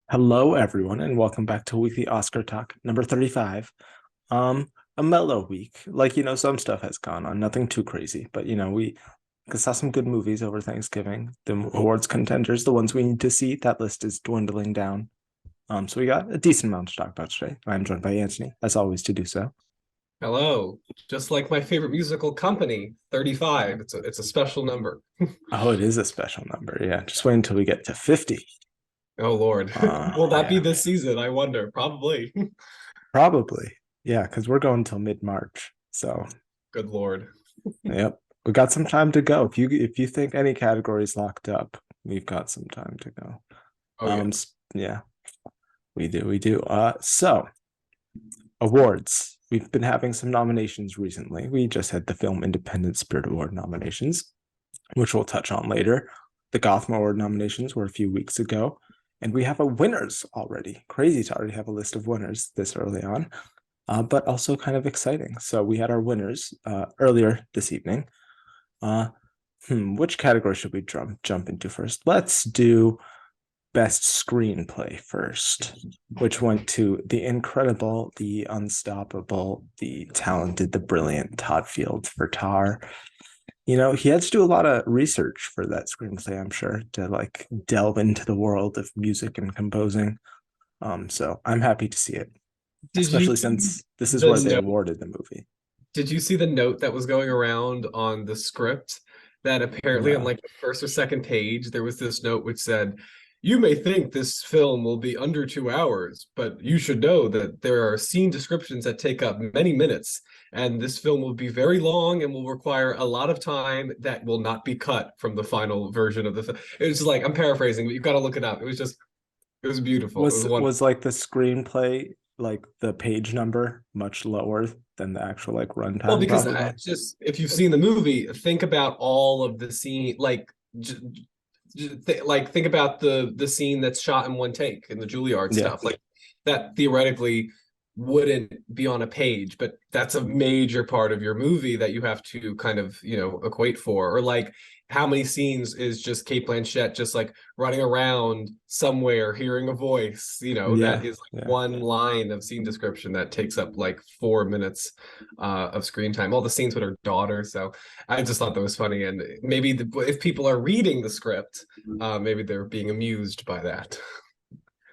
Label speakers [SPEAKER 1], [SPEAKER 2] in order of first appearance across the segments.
[SPEAKER 1] Hello, everyone, and welcome back to Weekly Oscar Talk, number 35. A mellow week. Some stuff has gone on, nothing too crazy, but we saw some good movies over Thanksgiving. The awards contenders, the ones we need to see, that list is dwindling down. So we got a decent amount to talk about today. I'm joined by Anthony, as always, to do so.
[SPEAKER 2] Hello. Just like my favorite musical company, 35. It's a special number.
[SPEAKER 1] Oh, it is a special number. Yeah, just wait until we get to 50.
[SPEAKER 2] Oh Lord. Will that be
[SPEAKER 1] Yeah,
[SPEAKER 2] this season? I wonder. Probably.
[SPEAKER 1] probably. Yeah, because we're going till mid-March. So
[SPEAKER 2] Good Lord.
[SPEAKER 1] yep. We got some time to go. If you think any category is locked up, we've got some time to go.
[SPEAKER 2] Oh yeah.
[SPEAKER 1] Yeah, we do. So awards. We've been having some nominations recently. We just had the Film Independent Spirit Award nominations, which we'll touch on later. The Gotham Award nominations were a few weeks ago, and we have a winners already. Crazy to already have a list of winners this early on, but also kind of exciting. So we had our winners earlier this evening. Uh, which category should we jump into first? Let's do best screenplay first, which went to the incredible, the unstoppable, the talented, the brilliant Todd Field for Tar. He had to do a lot of research for that screenplay, I'm sure, to delve into the world of music and composing. So I'm happy to see it,
[SPEAKER 2] Did you
[SPEAKER 1] especially
[SPEAKER 2] see
[SPEAKER 1] since this is
[SPEAKER 2] the
[SPEAKER 1] where they
[SPEAKER 2] note?
[SPEAKER 1] awarded the movie.
[SPEAKER 2] Did you see the note that was going around on the script that apparently on
[SPEAKER 1] No.
[SPEAKER 2] like the first or second page there was this note which said, "You may think this film will be under 2 hours, but you should know that there are scene descriptions that take up many minutes, and this film will be very long and will require a lot of time that will not be cut from the final version of the film." It was just like, I'm paraphrasing, but you've got to look it up. It was beautiful. It
[SPEAKER 1] Was
[SPEAKER 2] was wonderful.
[SPEAKER 1] was like the screenplay, like the page number, much lower than the actual
[SPEAKER 2] Well,
[SPEAKER 1] runtime,
[SPEAKER 2] because
[SPEAKER 1] probably?
[SPEAKER 2] just if you've seen the movie, think about all of the scene, think about the scene that's shot in one take in the Juilliard
[SPEAKER 1] Yeah.
[SPEAKER 2] stuff. Like that theoretically wouldn't be on a page, but that's a major part of your movie that you have to kind of, equate for. Or like how many scenes is just Kate Blanchett just like running around somewhere, hearing a voice, that
[SPEAKER 1] Yeah.
[SPEAKER 2] is like
[SPEAKER 1] Yeah.
[SPEAKER 2] one line of scene description that takes up like 4 minutes of screen time. All the scenes with her daughter. So I just thought that was funny. And maybe if people are reading the script, maybe they're being amused by that.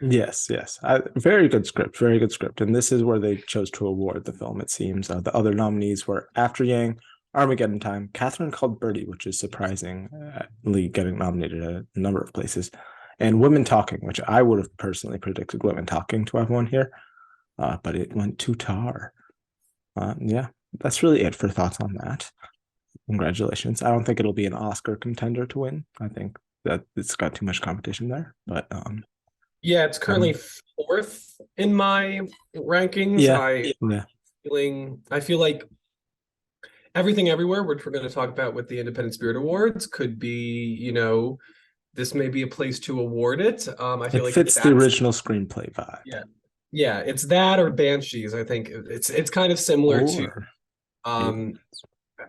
[SPEAKER 1] Yes, yes. Very good script, very good script. And this is where they chose to award the film, it seems. The other nominees were After Yang, Armageddon Time, Catherine Called Birdie, which is surprisingly getting nominated at a number of places, and Women Talking, which I would have personally predicted Women Talking to have won here, but it went to Tar. Yeah, that's really it for thoughts on that. Congratulations. I don't think it'll be an Oscar contender to win. I think that it's got too much competition there, but
[SPEAKER 2] Yeah, it's currently
[SPEAKER 1] I'm
[SPEAKER 2] fourth in my rankings.
[SPEAKER 1] yeah, yeah.
[SPEAKER 2] I feel like Everything Everywhere, which we're going to talk about with the Independent Spirit Awards, could be, this may be a place to award it. I feel
[SPEAKER 1] It
[SPEAKER 2] like
[SPEAKER 1] fits the
[SPEAKER 2] that's
[SPEAKER 1] original screenplay vibe.
[SPEAKER 2] yeah, yeah, it's that or Banshees. I think it's kind of similar to
[SPEAKER 1] Or
[SPEAKER 2] um
[SPEAKER 1] Fablemans.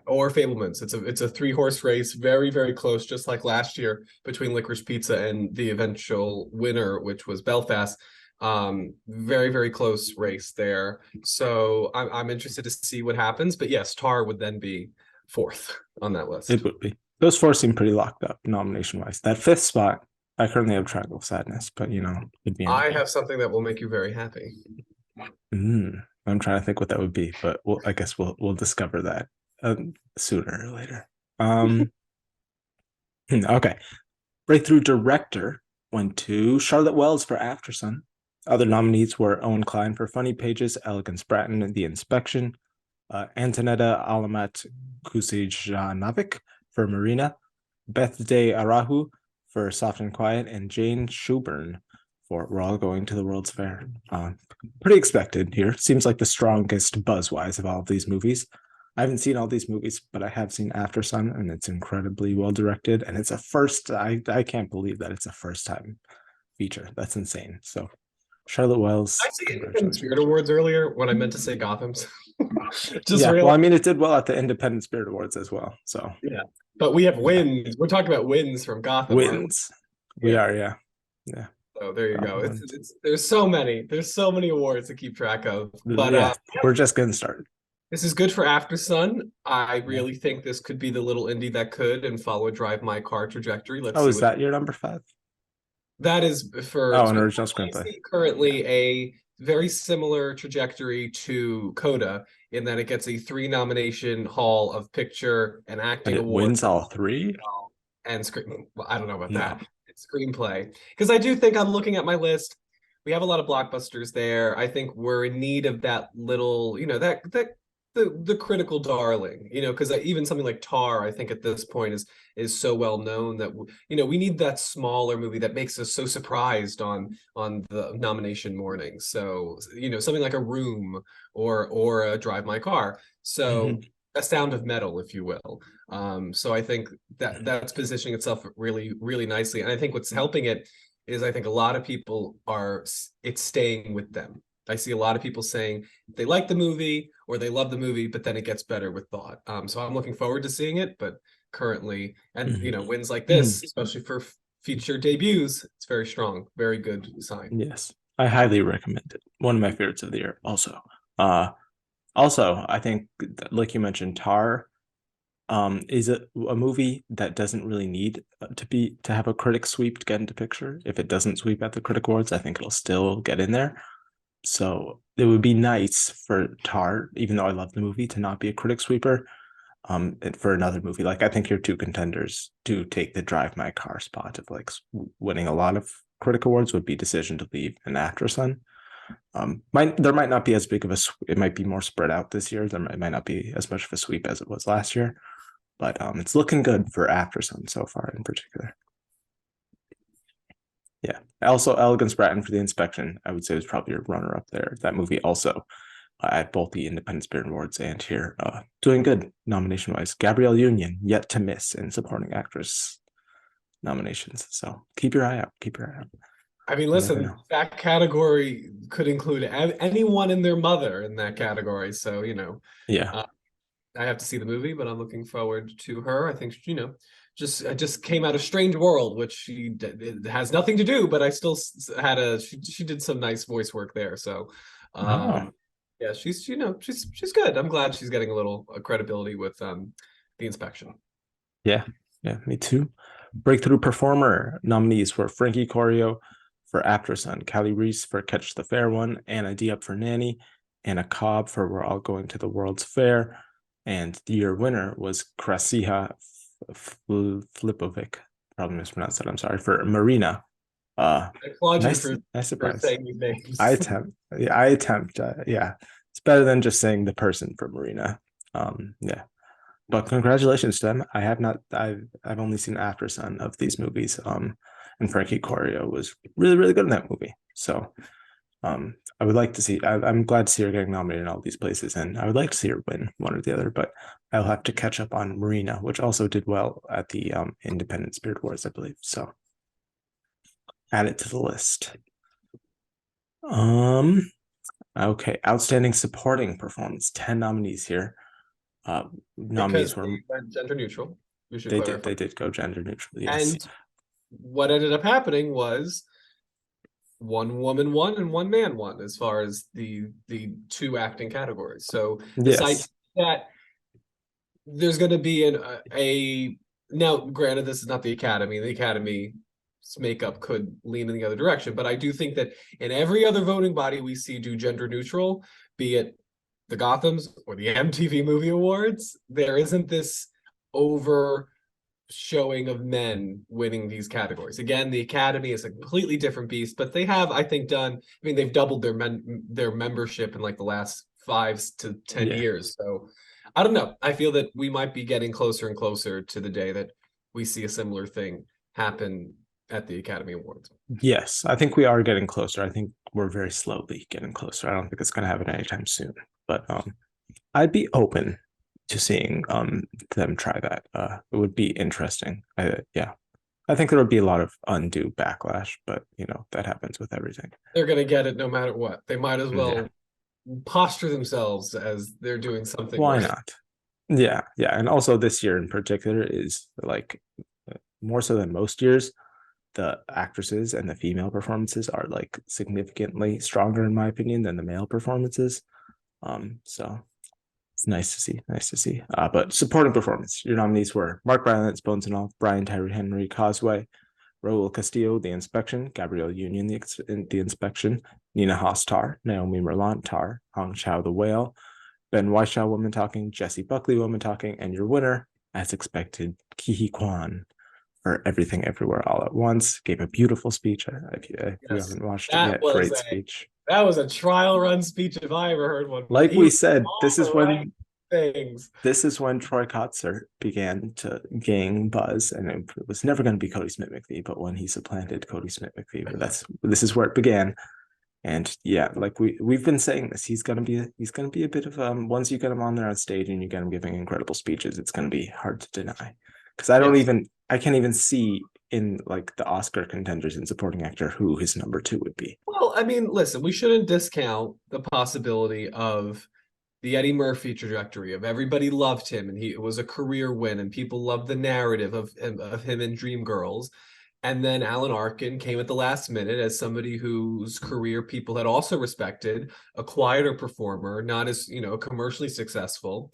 [SPEAKER 2] or Fablemans. It's a three-horse race, very, very close, just like last year between Licorice Pizza and the eventual winner, which was Belfast. Very, very close race there. So I'm interested to see what happens. But yes, Tar would then be fourth on that
[SPEAKER 1] It
[SPEAKER 2] list.
[SPEAKER 1] would be. Those four seem pretty locked up nomination wise. That fifth spot, I currently have Triangle of Sadness, but could be
[SPEAKER 2] I
[SPEAKER 1] anything.
[SPEAKER 2] have something that will make you very happy.
[SPEAKER 1] I'm trying to think what that would be, but I guess we'll discover that sooner or later. Um, okay. Breakthrough Director went to Charlotte Wells for Aftersun. Other nominees were Owen Klein for Funny Pages, Elegance Bratton and The Inspection, Antonetta Alamat Kusijanovic for Marina, Beth Day Arahu for Soft and Quiet, and Jane Schuburn for We're All Going to the World's Fair. Pretty expected here. Seems like the strongest buzz-wise of all of these movies. I haven't seen all these movies, but I have seen After Sun, and it's incredibly well directed. And it's a first. I can't believe that it's a first time feature. That's insane. So, Charlotte
[SPEAKER 2] I
[SPEAKER 1] Wells,
[SPEAKER 2] say Independent Spirit
[SPEAKER 1] congratulations.
[SPEAKER 2] Awards earlier when I meant to say Gotham's. Just
[SPEAKER 1] Yeah, well,
[SPEAKER 2] real,
[SPEAKER 1] I mean, it did well at the Independent Spirit Awards as well. So,
[SPEAKER 2] yeah. But we have
[SPEAKER 1] yeah,
[SPEAKER 2] wins. We're talking about wins from Gotham, aren't we?
[SPEAKER 1] wins. We
[SPEAKER 2] Yeah.
[SPEAKER 1] are, yeah, yeah.
[SPEAKER 2] So there you go.
[SPEAKER 1] And
[SPEAKER 2] It's there's so many awards to keep track of. But
[SPEAKER 1] yeah, we're just getting started.
[SPEAKER 2] this is good for After Sun. I really think this could be the little indie that could and follow Drive My Car trajectory. Let's
[SPEAKER 1] Oh,
[SPEAKER 2] see
[SPEAKER 1] is
[SPEAKER 2] what
[SPEAKER 1] that your number five?
[SPEAKER 2] that is for.
[SPEAKER 1] Oh, an original
[SPEAKER 2] I
[SPEAKER 1] screenplay.
[SPEAKER 2] see
[SPEAKER 1] Yeah.
[SPEAKER 2] currently a very similar trajectory to Coda in that it gets a three nomination Hall of Picture and
[SPEAKER 1] And
[SPEAKER 2] Acting
[SPEAKER 1] it
[SPEAKER 2] Award
[SPEAKER 1] wins all three?
[SPEAKER 2] and screen. Well, I don't know about
[SPEAKER 1] No.
[SPEAKER 2] that. It's screenplay because I do think I'm looking at my list. We have a lot of blockbusters there. I think we're in need of that little, that the critical darling, because even something like Tar, I think at this point is so well known that we need that smaller movie that makes us so surprised on the nomination morning. So something like a Room or a Drive My Car. So
[SPEAKER 1] Mhm.
[SPEAKER 2] a Sound of Metal, if you will. So I think that's positioning itself really, really nicely. And I think what's helping it is I think a lot of people it's staying with them. I see a lot of people saying they like the movie or they love the movie, but then it gets better with thought. So I'm looking forward to seeing it, but currently, and
[SPEAKER 1] Mhm.
[SPEAKER 2] wins like
[SPEAKER 1] Mhm.
[SPEAKER 2] this, especially for feature debuts, it's very strong, very good sign.
[SPEAKER 1] Yes, I highly recommend it. One of my favorites of the year, also. Uh, Also, I think, like you mentioned, Tar is a movie that doesn't really need to have a critic sweep to get into picture. If it doesn't sweep at the critic awards, I think it'll still get in there. So it would be nice for Tar, even though I love the movie, to not be a critic sweeper. For another movie, like I think your two contenders do take the Drive My Car spot of like winning a lot of critic awards would be Decision to Leave and After Sun. There might not be as big of a it might be more spread out this year. It might not be as much of a sweep as it was last year, but it's looking good for After Sun so far in particular. Yeah. Also, Elegance Bratton for The Inspection, I would say was probably your runner up there. That movie also at both the Independent Spirit Awards and here, doing good nomination wise. Gabrielle Union yet to miss in supporting actress nominations. So keep your eye out. Keep your eye out.
[SPEAKER 2] I mean,
[SPEAKER 1] You never
[SPEAKER 2] listen,
[SPEAKER 1] know.
[SPEAKER 2] that category could include anyone and their mother in that category. So,
[SPEAKER 1] Yeah.
[SPEAKER 2] uh, I have to see the movie, but I'm looking forward to her. I think, just came out of Strange World, which it has nothing to do, but I still had she did some nice voice work there. So,
[SPEAKER 1] Oh,
[SPEAKER 2] yeah, she's good. I'm glad she's getting a little credibility with The Inspection.
[SPEAKER 1] yeah. Yeah, me too. Breakthrough Performer nominees for Frankie Corio for Actress on Callie Reese for Catch the Fair One, Anna Diop for Nanny, Anna Cobb for We're All Going to the World's Fair, and the year winner was Krasiha Flipovic. Probably mispronounced that. I'm sorry for Marina.
[SPEAKER 2] I applaud you
[SPEAKER 1] Nice
[SPEAKER 2] for
[SPEAKER 1] surprise.
[SPEAKER 2] saying these names.
[SPEAKER 1] I attempt. Yeah, I attempt. Yeah, it's better than just saying the person for Marina. Yeah. But congratulations to them. I have not. I've only seen After Sun of these movies. And Frankie Corio was really really good in that movie. So I would like to see. I'm glad to see her getting nominated in all these places, and I would like to see her win one or the other. But I'll have to catch up on Marina, which also did well at the Independent Spirit Awards, I believe. So add it to the list. Um. Okay. Outstanding supporting performance. 10 nominees here.
[SPEAKER 2] Because
[SPEAKER 1] Nominees were
[SPEAKER 2] they went gender neutral. We should
[SPEAKER 1] they did
[SPEAKER 2] clarify.
[SPEAKER 1] they did go gender neutral. Yes.
[SPEAKER 2] And what ended up happening was one woman won and one man won as far as the two acting categories. So this idea
[SPEAKER 1] Yes.
[SPEAKER 2] that there's going to be a now, granted, this is not the Academy. The Academy's makeup could lean in the other direction, but I do think that in every other voting body we see do gender neutral, be it the Gothams or the MTV Movie Awards, there isn't this over showing of men winning these categories. Again, the Academy is a completely different beast, but they have, I think, they've doubled their membership in like the last 5 to 10
[SPEAKER 1] Yeah.
[SPEAKER 2] years. So I don't know. I feel that we might be getting closer and closer to the day that we see a similar thing happen at the Academy Awards.
[SPEAKER 1] Yes. I think we are getting closer. I think we're very slowly getting closer. I don't think it's going to happen anytime soon. But I'd be open to seeing them try that. It would be interesting. Yeah. I think there would be a lot of undue backlash, but that happens with everything.
[SPEAKER 2] They're going to get it no matter what. They might as
[SPEAKER 1] Yeah.
[SPEAKER 2] well posture themselves as they're doing something
[SPEAKER 1] Why
[SPEAKER 2] worth.
[SPEAKER 1] not? Yeah. Yeah. And also this year in particular is like more so than most years, the actresses and the female performances are like significantly stronger in my opinion than the male performances. So it's nice to see, nice to see. But supporting performance, your nominees were Mark Rylance, Bones and All, Brian Tyree Henry, Causeway, Raul Castillo, The Inspection, Gabrielle Union, The Inspection, Nina Haas, Tar, Naomi Merlant, Tar, Hong Chau, The Whale, Ben Whishaw, Woman Talking, Jesse Buckley, Woman Talking, and your winner, as expected, Ki Kwan for Everything Everywhere All at Once. Gave a beautiful speech. If you
[SPEAKER 2] Yes,
[SPEAKER 1] haven't watched it
[SPEAKER 2] that
[SPEAKER 1] yet,
[SPEAKER 2] was
[SPEAKER 1] great
[SPEAKER 2] a
[SPEAKER 1] speech.
[SPEAKER 2] that was a trial run speech if I ever heard one.
[SPEAKER 1] Like
[SPEAKER 2] He
[SPEAKER 1] we
[SPEAKER 2] was
[SPEAKER 1] said,
[SPEAKER 2] all the right things.
[SPEAKER 1] this is when Troy Kotsur began to gain buzz, and it was never going to be Cody Smith McPhee, but when he supplanted Cody Smith McPhee, this is where it began. And yeah, like we've been saying this, he's gonna be a bit of once you get him on there on stage and you get him giving incredible speeches, it's gonna be hard to deny. Because
[SPEAKER 2] Yes.
[SPEAKER 1] I can't even see in like the Oscar contenders in supporting actor who his number two would be.
[SPEAKER 2] Well, I mean, listen, we shouldn't discount the possibility of the Eddie Murphy trajectory of everybody loved him and it was a career win and people loved the narrative of him in Dreamgirls. And then Alan Arkin came at the last minute as somebody whose career people had also respected, a quieter performer, not as, commercially successful.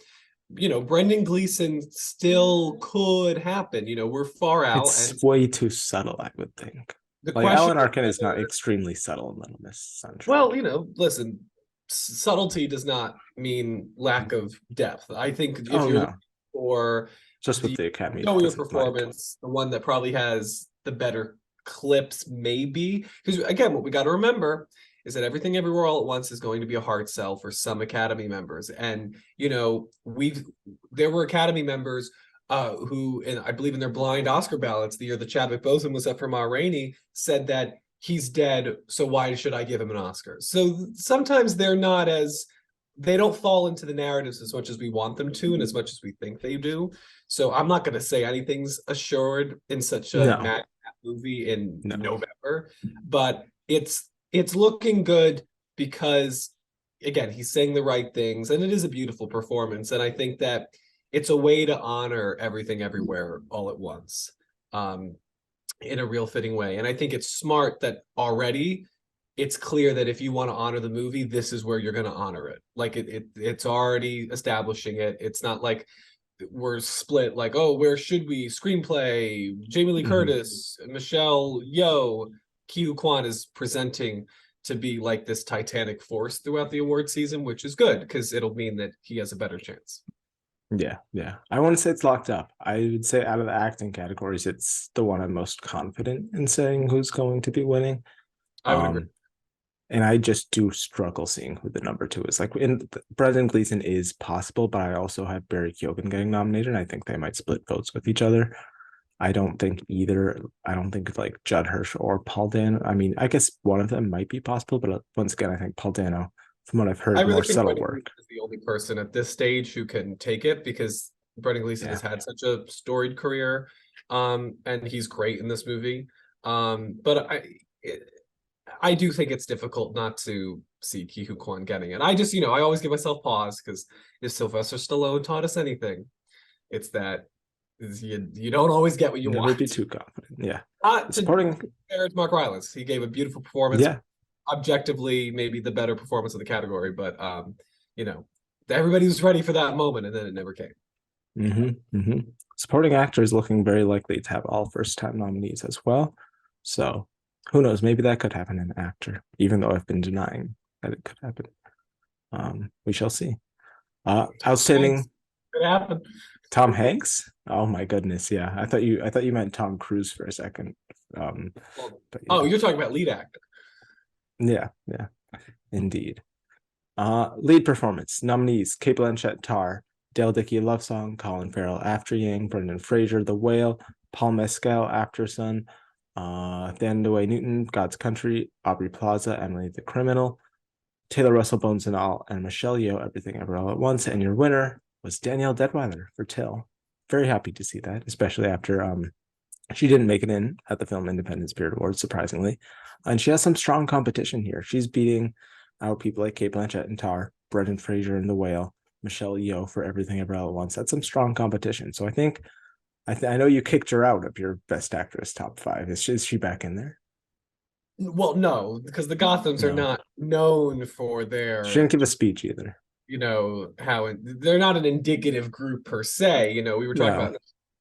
[SPEAKER 2] Brendan Gleeson still could happen. We're far out.
[SPEAKER 1] It's
[SPEAKER 2] And
[SPEAKER 1] way too subtle, I would think.
[SPEAKER 2] the
[SPEAKER 1] Like
[SPEAKER 2] question
[SPEAKER 1] Alan
[SPEAKER 2] is
[SPEAKER 1] Arkin is not
[SPEAKER 2] whether,
[SPEAKER 1] extremely subtle in Little Miss Sunshine.
[SPEAKER 2] well, listen, subtlety does not mean lack of depth. I think if
[SPEAKER 1] Oh
[SPEAKER 2] you're looking
[SPEAKER 1] no,
[SPEAKER 2] for
[SPEAKER 1] just what
[SPEAKER 2] the
[SPEAKER 1] the Academy
[SPEAKER 2] showier
[SPEAKER 1] doesn't like.
[SPEAKER 2] performance, the one that probably has the better clips, maybe. Because again, what we got to remember is that Everything Everywhere All at Once is going to be a hard sell for some Academy members. And, there were Academy members who, and I believe in their blind Oscar ballots, the year that Chadwick Boseman was up for Ma Rainey, said that he's dead, so why should I give him an Oscar? So sometimes they don't fall into the narratives as much as we want them to and as much as we think they do. So I'm not going to say anything's assured in such a
[SPEAKER 1] No,
[SPEAKER 2] mad movie in
[SPEAKER 1] no.
[SPEAKER 2] November, but it's looking good because again, he's saying the right things and it is a beautiful performance. And I think that it's a way to honor Everything Everywhere All at Once. In a real fitting way. And I think it's smart that already it's clear that if you want to honor the movie, this is where you're going to honor it. Like it's already establishing it. It's not like we're split like, oh, where should we? Screenplay, Jamie Lee Curtis, Michelle Yeoh, Ki Kwan is presenting to be like this titanic force throughout the award season, which is good because it'll mean that he has a better chance.
[SPEAKER 1] Yeah. I wouldn't say it's locked up. I would say out of the acting categories, it's the one I'm most confident in saying who's going to be winning.
[SPEAKER 2] I would agree.
[SPEAKER 1] And I just do struggle seeing who the number two is. Like Brendan Gleeson is possible, but I also have Barry Keoghan getting nominated. And I think they might split votes with each other. I don't think like Judd Hirsch or Paul Dano. I mean, I guess one of them might be possible, but once again, I think Paul Dano, from what I've heard,
[SPEAKER 2] I really
[SPEAKER 1] more
[SPEAKER 2] think
[SPEAKER 1] subtle
[SPEAKER 2] Brendan
[SPEAKER 1] work.
[SPEAKER 2] Gleeson is the only person at this stage who can take it because Brendan Gleeson has had such a storied career, and he's great in this movie. But I do think it's difficult not to see Ki Kwan getting it. I just, I always give myself pause because if Sylvester Stallone taught us anything, it's that you don't always get what you
[SPEAKER 1] Never
[SPEAKER 2] want.
[SPEAKER 1] be too confident. Yeah.
[SPEAKER 2] Supporting Mark Rylance, he gave a beautiful performance.
[SPEAKER 1] Yeah.
[SPEAKER 2] Objectively, maybe the better performance of the category, but everybody was ready for that moment, and then it never came.
[SPEAKER 1] Supporting actor is looking very likely to have all first-time nominees as well. So who knows? Maybe that could happen in actor, even though I've been denying that it could happen. We shall see. Outstanding.
[SPEAKER 2] Could happen.
[SPEAKER 1] Tom Hanks. Oh my goodness, yeah. I thought you meant Tom Cruise for a second. But yeah.
[SPEAKER 2] Oh, you're talking about lead actor.
[SPEAKER 1] Yeah, indeed. Lead performance nominees: Cate Blanchett, Tar; Dale Dickey, Love Song; Colin Farrell, After Yang; Brendan Fraser, The Whale; Paul Mescal, After Sun; Thandaway Newton, God's Country; Aubrey Plaza, Emily the Criminal; Taylor Russell, Bones and All; and Michelle Yeoh, Everything Ever All at Once. And your winner was Danielle Deadwyler for Till. Very happy to see that, especially after she didn't make it in at the Film Independent Spirit Awards, surprisingly. And she has some strong competition here. She's beating out people like Cate Blanchett and Tar, Brendan Fraser and The Whale, Michelle Yeoh for Everything Ever All at Once. That's some strong competition. So I think I know you kicked her out of your Best Actress top five. Is she back in there?
[SPEAKER 2] Well, no, because the Gothams are
[SPEAKER 1] No,
[SPEAKER 2] not known for
[SPEAKER 1] she didn't
[SPEAKER 2] their,
[SPEAKER 1] give a speech either.
[SPEAKER 2] how they're not an indicative group per se. We were talking
[SPEAKER 1] No,
[SPEAKER 2] about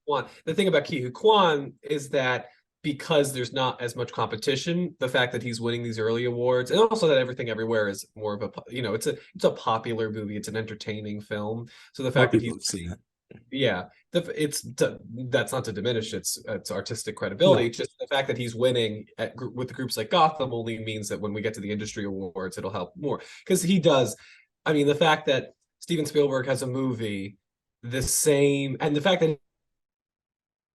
[SPEAKER 2] Kwan. The thing about Ki Kwan is that because there's not as much competition, the fact that he's winning these early awards, and also that Everything Everywhere is more of a, it's a popular movie, it's an entertaining film. So the
[SPEAKER 1] more
[SPEAKER 2] fact that
[SPEAKER 1] people
[SPEAKER 2] he's
[SPEAKER 1] have seen it.
[SPEAKER 2] yeah, that's not to diminish its artistic credibility.
[SPEAKER 1] No,
[SPEAKER 2] It's just the fact that he's winning with the groups like Gotham only means that when we get to the industry awards, it'll help more because he does. I mean, the fact that Steven Spielberg has a movie the same, and the fact that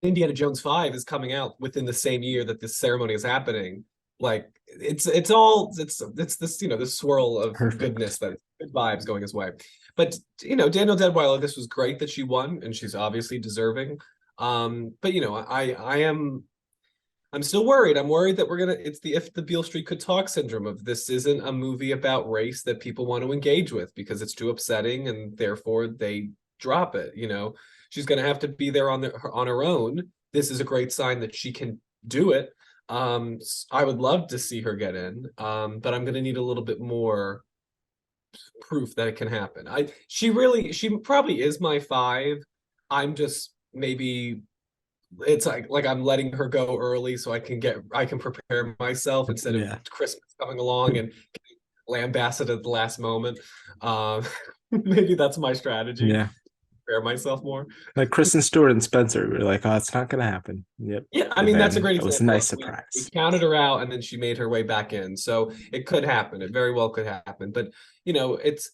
[SPEAKER 2] Indiana Jones 5 is coming out within the same year that this ceremony is happening. Like it's this this swirl of goodness,
[SPEAKER 1] perfect.
[SPEAKER 2] that good vibes going his way. But Daniel Deadwyler, this was great that she won, and she's obviously deserving. But I'm still worried. I'm worried that we're gonna it's the if the Beale Street Could Talk syndrome of this isn't a movie about race that people want to engage with because it's too upsetting and therefore they drop it. She's gonna have to be there on her own. This is a great sign that she can do it. I would love to see her get in, but I'm gonna need a little bit more proof that it can happen. She probably is my five. I'm just maybe it's like I'm letting her go early so I can prepare myself instead of
[SPEAKER 1] Yeah,
[SPEAKER 2] Christmas coming along and lambasted at the last moment. Um, maybe that's my strategy.
[SPEAKER 1] yeah.
[SPEAKER 2] Prepare myself more.
[SPEAKER 1] Like Kristen Stewart and Spencer, we are like, oh, it's not gonna happen. Yep.
[SPEAKER 2] Yeah, I
[SPEAKER 1] And
[SPEAKER 2] mean that's a
[SPEAKER 1] then
[SPEAKER 2] great
[SPEAKER 1] it was a
[SPEAKER 2] example
[SPEAKER 1] nice
[SPEAKER 2] of we
[SPEAKER 1] surprise.
[SPEAKER 2] counted her out and then she made her way back in. So it could happen. It very well could happen. But it's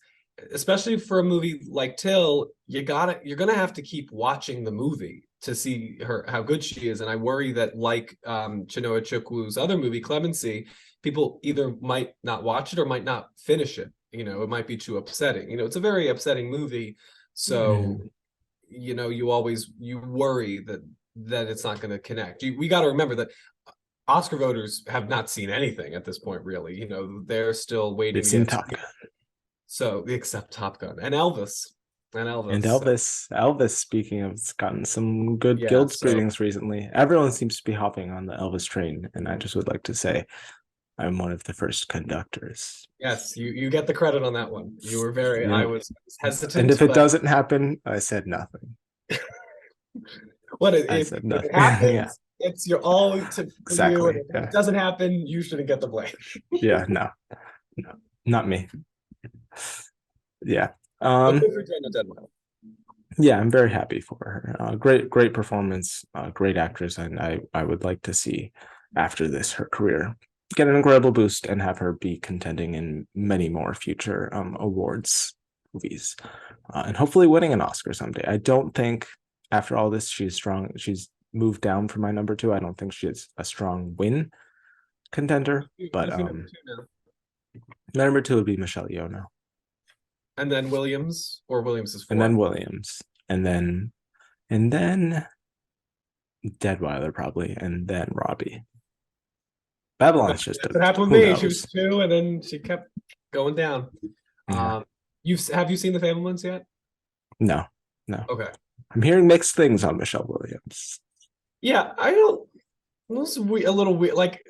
[SPEAKER 2] especially for a movie like Till, you're gonna have to keep watching the movie to see her how good she is. And I worry that like Chinoa Chukwu's other movie, Clemency, people either might not watch it or might not finish it. It might be too upsetting. It's a very upsetting movie. So
[SPEAKER 1] Mhm.
[SPEAKER 2] you worry that it's not going to connect. We got to remember that Oscar voters have not seen anything at this point, really. They're still waiting
[SPEAKER 1] They've
[SPEAKER 2] to
[SPEAKER 1] seen
[SPEAKER 2] get
[SPEAKER 1] Top Gun.
[SPEAKER 2] so except Top Gun and Elvis and
[SPEAKER 1] And
[SPEAKER 2] Elvis. So,
[SPEAKER 1] Elvis, speaking of, it's gotten some good
[SPEAKER 2] yeah,
[SPEAKER 1] guild
[SPEAKER 2] so
[SPEAKER 1] greetings recently. Everyone seems to be hopping on the Elvis train, and I just would like to say I'm one of the first conductors.
[SPEAKER 2] yes, you get the credit on that one. You were very I
[SPEAKER 1] Yep.
[SPEAKER 2] was
[SPEAKER 1] And
[SPEAKER 2] hesitant,
[SPEAKER 1] if it
[SPEAKER 2] but
[SPEAKER 1] doesn't happen, I said nothing.
[SPEAKER 2] what
[SPEAKER 1] I
[SPEAKER 2] if
[SPEAKER 1] said
[SPEAKER 2] it
[SPEAKER 1] nothing. Yeah,
[SPEAKER 2] happens, it's your all to for you, and
[SPEAKER 1] exactly.
[SPEAKER 2] if it
[SPEAKER 1] Yeah.
[SPEAKER 2] doesn't happen, you shouldn't get the blame.
[SPEAKER 1] Yeah, no, no, not me. Yeah.
[SPEAKER 2] But
[SPEAKER 1] Um,
[SPEAKER 2] good for Daniel Deadwell.
[SPEAKER 1] yeah, I'm very happy for her. Great performance, great actress, and I would like to see after this her career get an incredible boost and have her be contending in many more future awards movies, and hopefully winning an Oscar someday. I don't think after all this she's strong. She's moved down from my number two. I don't think she's a strong win contender, but
[SPEAKER 2] Who's your number two now?
[SPEAKER 1] my number two would be Michelle Yeoh now,
[SPEAKER 2] And then Williams, or Williams is
[SPEAKER 1] and then
[SPEAKER 2] four.
[SPEAKER 1] Williams, and then Deadweiler probably, and then Robbie.
[SPEAKER 2] Okay,
[SPEAKER 1] Babylon's just
[SPEAKER 2] that's
[SPEAKER 1] a
[SPEAKER 2] what happened
[SPEAKER 1] who
[SPEAKER 2] with me. She was
[SPEAKER 1] knows.
[SPEAKER 2] two, and then she kept going down.
[SPEAKER 1] Yeah.
[SPEAKER 2] Have you seen The Fabelmans yet?
[SPEAKER 1] No, no.
[SPEAKER 2] Okay.
[SPEAKER 1] I'm hearing mixed things on Michelle Williams.
[SPEAKER 2] Yeah, I don't. This is a little weird. Like,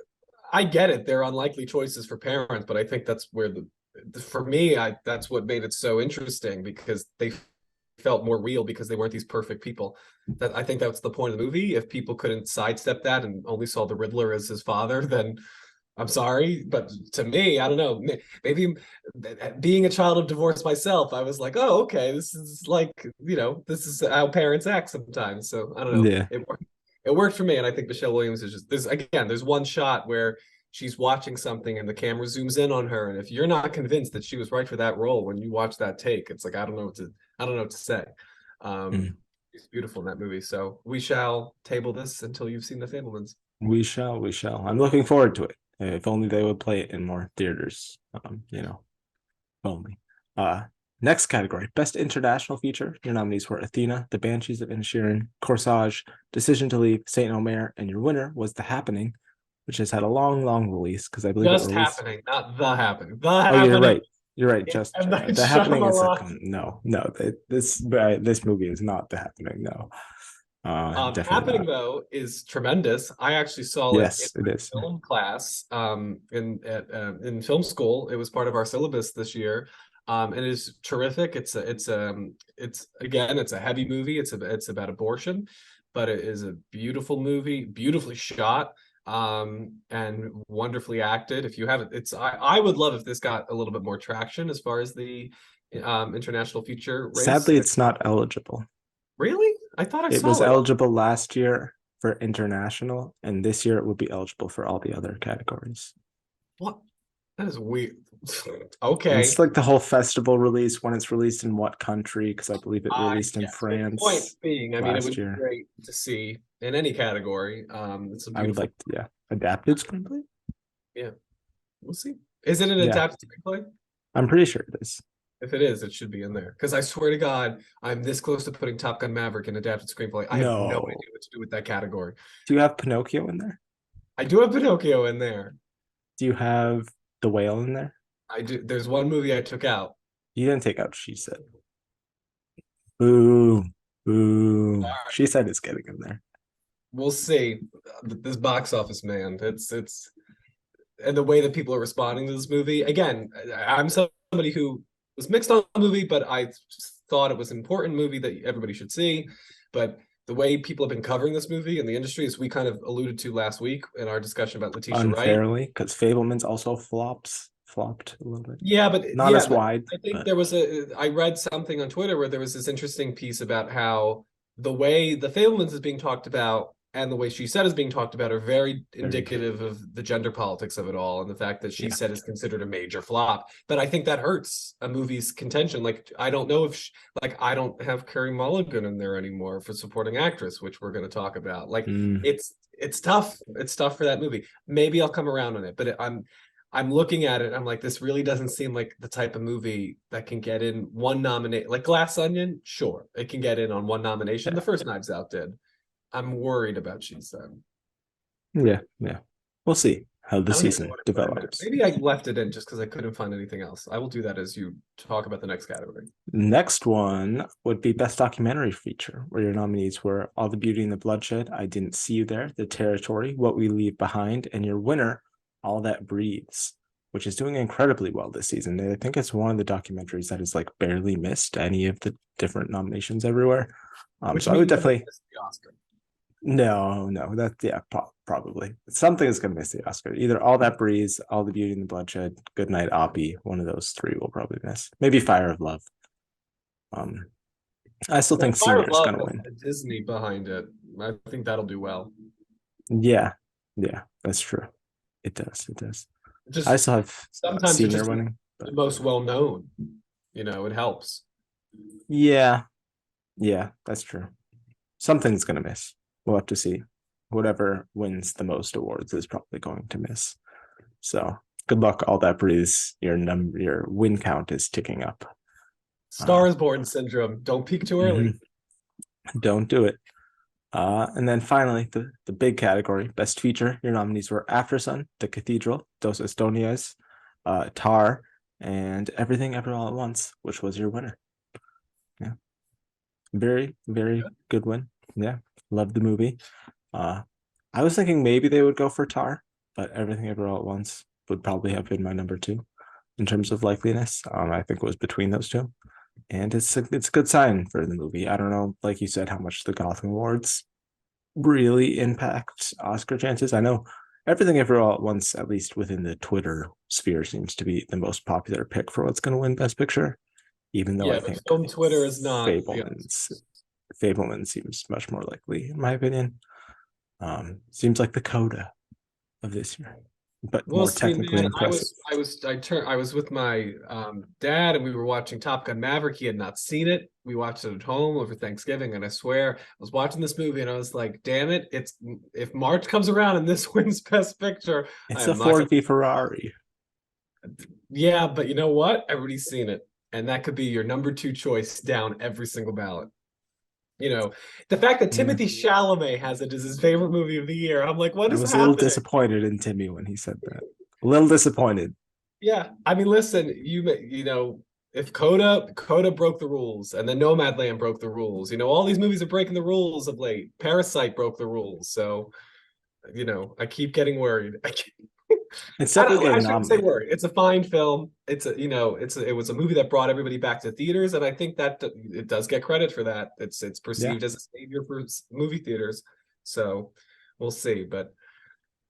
[SPEAKER 2] I get it. They're unlikely choices for parents, but I think that's where for me, that's what made it so interesting because they felt more real because they weren't these perfect people. That I think that's the point of the movie. If people couldn't sidestep that and only saw the Riddler as his father, then I'm sorry, but to me, I don't know. Maybe being a child of divorce myself, I was like, oh, okay, this is like, this is how parents act sometimes. So I don't know.
[SPEAKER 1] Yeah.
[SPEAKER 2] It worked for me, and I think Michelle Williams is just there's again, there's one shot where she's watching something and the camera zooms in on her, and if you're not convinced that she was right for that role when you watch that take, it's like I don't know what to say.
[SPEAKER 1] Mm.
[SPEAKER 2] It's beautiful in that movie. So we shall table this until you've seen The Fablemans.
[SPEAKER 1] We shall. I'm looking forward to it. If only they would play it in more theaters. Only. Uh, Next category: Best International Feature. Your nominees were Athena, The Banshees of Inisherin, Corsage, Decision to Leave, Saint Omer, and your winner was The Happening, which has had a long release because I believe it
[SPEAKER 2] Just
[SPEAKER 1] released.
[SPEAKER 2] happening, not the happening. The
[SPEAKER 1] Oh, you're
[SPEAKER 2] happening.
[SPEAKER 1] right. You're right.
[SPEAKER 2] Yeah,
[SPEAKER 1] Just
[SPEAKER 2] M. Night
[SPEAKER 1] The Happening is a
[SPEAKER 2] Shyamalan.
[SPEAKER 1] no, no. This movie is not The Happening. No. Definitely
[SPEAKER 2] Happening
[SPEAKER 1] not.
[SPEAKER 2] though is tremendous. I actually saw it in
[SPEAKER 1] Yes, it
[SPEAKER 2] my
[SPEAKER 1] is.
[SPEAKER 2] film class in film school. It was part of our syllabus this year. And it is terrific. It's again, it's a heavy movie. It's about abortion, but it is a beautiful movie, beautifully shot, and wonderfully acted. If you haven't, I would love if this got a little bit more traction as far as the international feature race.
[SPEAKER 1] Sadly, it's not eligible.
[SPEAKER 2] Really? I thought I
[SPEAKER 1] It was
[SPEAKER 2] saw it.
[SPEAKER 1] eligible last year for international, and this year it will be eligible for all the other categories.
[SPEAKER 2] What? That is weird.
[SPEAKER 1] And it's
[SPEAKER 2] Okay.
[SPEAKER 1] like the whole festival release, when it's released in what country, because I believe it released in
[SPEAKER 2] Yes. But point
[SPEAKER 1] France
[SPEAKER 2] being, I mean, it
[SPEAKER 1] last
[SPEAKER 2] would be
[SPEAKER 1] year.
[SPEAKER 2] great to see in any category. It's a
[SPEAKER 1] I would
[SPEAKER 2] beautiful.
[SPEAKER 1] like to, yeah, adapted screenplay.
[SPEAKER 2] Yeah, we'll see. Is it an
[SPEAKER 1] Yeah,
[SPEAKER 2] adapted screenplay?
[SPEAKER 1] I'm pretty sure it is.
[SPEAKER 2] If it is, it should be in there. Because I swear to God, I'm this close to putting Top Gun Maverick in adapted screenplay. I have no
[SPEAKER 1] No.
[SPEAKER 2] idea what to do with that category.
[SPEAKER 1] Do you have Pinocchio in there?
[SPEAKER 2] I do have Pinocchio in there.
[SPEAKER 1] Do you have The Whale in there?
[SPEAKER 2] I do. There's one movie I took out.
[SPEAKER 1] You didn't take out She Said. Boo. Boo. She Said is getting in there.
[SPEAKER 2] We'll see. This box office, man. It's and the way that people are responding to this movie. Again, I'm somebody who was mixed on the movie, but I thought it was an important movie that everybody should see. But the way people have been covering this movie in the industry, as we kind of alluded to last week in our discussion about Letitia Wright.
[SPEAKER 1] Unfairly, because Fableman's also flopped a little bit.
[SPEAKER 2] Yeah, but
[SPEAKER 1] Not as wide,
[SPEAKER 2] I think
[SPEAKER 1] but
[SPEAKER 2] there was I read something on Twitter where there was this interesting piece about how the way the Fablemans is being talked about and the way She Said is being talked about are very
[SPEAKER 1] very true.
[SPEAKER 2] indicative of the gender politics of it all and the fact that She
[SPEAKER 1] Yeah.
[SPEAKER 2] Said is considered a major flop. But I think that hurts a movie's contention. Like I don't know if like I don't have Carey Mulligan in there anymore for supporting actress, which we're going to talk about. Like
[SPEAKER 1] Mm,
[SPEAKER 2] it's tough. It's tough for that movie. Maybe I'll come around on it, but I'm looking at it. I'm like, this really doesn't seem like the type of movie that can get in one nominate. Like Glass Onion, sure, it can get in on one nomination.
[SPEAKER 1] yeah.
[SPEAKER 2] The first Knives Out did. I'm worried about She Said.
[SPEAKER 1] Yeah. Yeah. We'll see how the
[SPEAKER 2] I don't even know
[SPEAKER 1] season
[SPEAKER 2] what I put in there.
[SPEAKER 1] develops.
[SPEAKER 2] Maybe I left it in just because I couldn't find anything else. I will do that as you talk about the next category.
[SPEAKER 1] Next one would be Best Documentary Feature, where your nominees were All the Beauty and the Bloodshed, I Didn't See You There, The Territory, What We Leave Behind, and your winner, All That Breathes, which is doing incredibly well this season. I think it's one of the documentaries that has like barely missed any of the different nominations everywhere.
[SPEAKER 2] Which
[SPEAKER 1] So I would
[SPEAKER 2] means it
[SPEAKER 1] definitely
[SPEAKER 2] missed the Oscar.
[SPEAKER 1] no, that yeah, probably something is going to miss the Oscar. Either All That Breeze, All the Beauty and the Bloodshed, Good Night Oppie. One of those three will probably miss. Maybe Fire of Love. Um, I still
[SPEAKER 2] Well,
[SPEAKER 1] think
[SPEAKER 2] Fire
[SPEAKER 1] Senior
[SPEAKER 2] of
[SPEAKER 1] is
[SPEAKER 2] Love
[SPEAKER 1] going to
[SPEAKER 2] has
[SPEAKER 1] win.
[SPEAKER 2] a Disney behind it. I think that'll do well.
[SPEAKER 1] Yeah, yeah, that's true. It does. It does. I
[SPEAKER 2] Just
[SPEAKER 1] still have
[SPEAKER 2] sometimes it's
[SPEAKER 1] Senior
[SPEAKER 2] just
[SPEAKER 1] winning.
[SPEAKER 2] the
[SPEAKER 1] But
[SPEAKER 2] most well known. It helps.
[SPEAKER 1] yeah, yeah, that's true. Something's going to miss. We'll have to see. Whatever wins the most awards is probably going to miss. So good luck, All That Breeze. Your win count is ticking up.
[SPEAKER 2] Stars Born syndrome. Don't peak too early.
[SPEAKER 1] Don't do it. And then finally, the big category, Best Feature. Your nominees were Aftersun, The Cathedral, Dos Estonias, Tar, and Everything Ever All at Once, which was your winner. Yeah. Very, very good win. Yeah. Loved the movie. I was thinking maybe they would go for Tar, but Everything Ever All at Once would probably have been my number two in terms of likeliness. I think it was between those two. And it's a good sign for the movie. I don't know, like you said, how much the Gotham Awards really impact Oscar chances. I know Everything Ever All at Once, at least within the Twitter sphere, seems to be the most popular pick for what's going to win Best Picture. Even though I
[SPEAKER 2] But
[SPEAKER 1] think
[SPEAKER 2] film Twitter is not.
[SPEAKER 1] Fableman seems much more likely, in my opinion. Seems like the coda of this year, but
[SPEAKER 2] We'll
[SPEAKER 1] more
[SPEAKER 2] see,
[SPEAKER 1] technically
[SPEAKER 2] man.
[SPEAKER 1] impressive.
[SPEAKER 2] I was with my dad and we were watching Top Gun Maverick. He had not seen it. We watched it at home over Thanksgiving, and I swear I was watching this movie and I was like, damn it, it's if March comes around and this wins Best Picture, I
[SPEAKER 1] It's a
[SPEAKER 2] am not
[SPEAKER 1] Ford
[SPEAKER 2] gonna.
[SPEAKER 1] v Ferrari.
[SPEAKER 2] Yeah, but you know what? Everybody's seen it. And that could be your number two choice down every single ballot. The fact that
[SPEAKER 1] Yeah.
[SPEAKER 2] Timothy Chalamet has it as his favorite movie of the year. I'm like, what
[SPEAKER 1] I
[SPEAKER 2] is
[SPEAKER 1] was a little
[SPEAKER 2] happening?
[SPEAKER 1] disappointed in Timmy when he said that. A little disappointed.
[SPEAKER 2] Yeah, I mean, listen, you know, if Coda broke the rules, and then Nomadland broke the rules. All these movies are breaking the rules of late. Parasite broke the rules, so I keep getting worried.
[SPEAKER 1] It's definitely
[SPEAKER 2] I
[SPEAKER 1] getting
[SPEAKER 2] shouldn't say
[SPEAKER 1] nominated.
[SPEAKER 2] worried. It's a fine film. It was a movie that brought everybody back to theaters, and I think that it does get credit for that. It's
[SPEAKER 1] Yeah,
[SPEAKER 2] perceived as a savior for movie theaters. So we'll see, but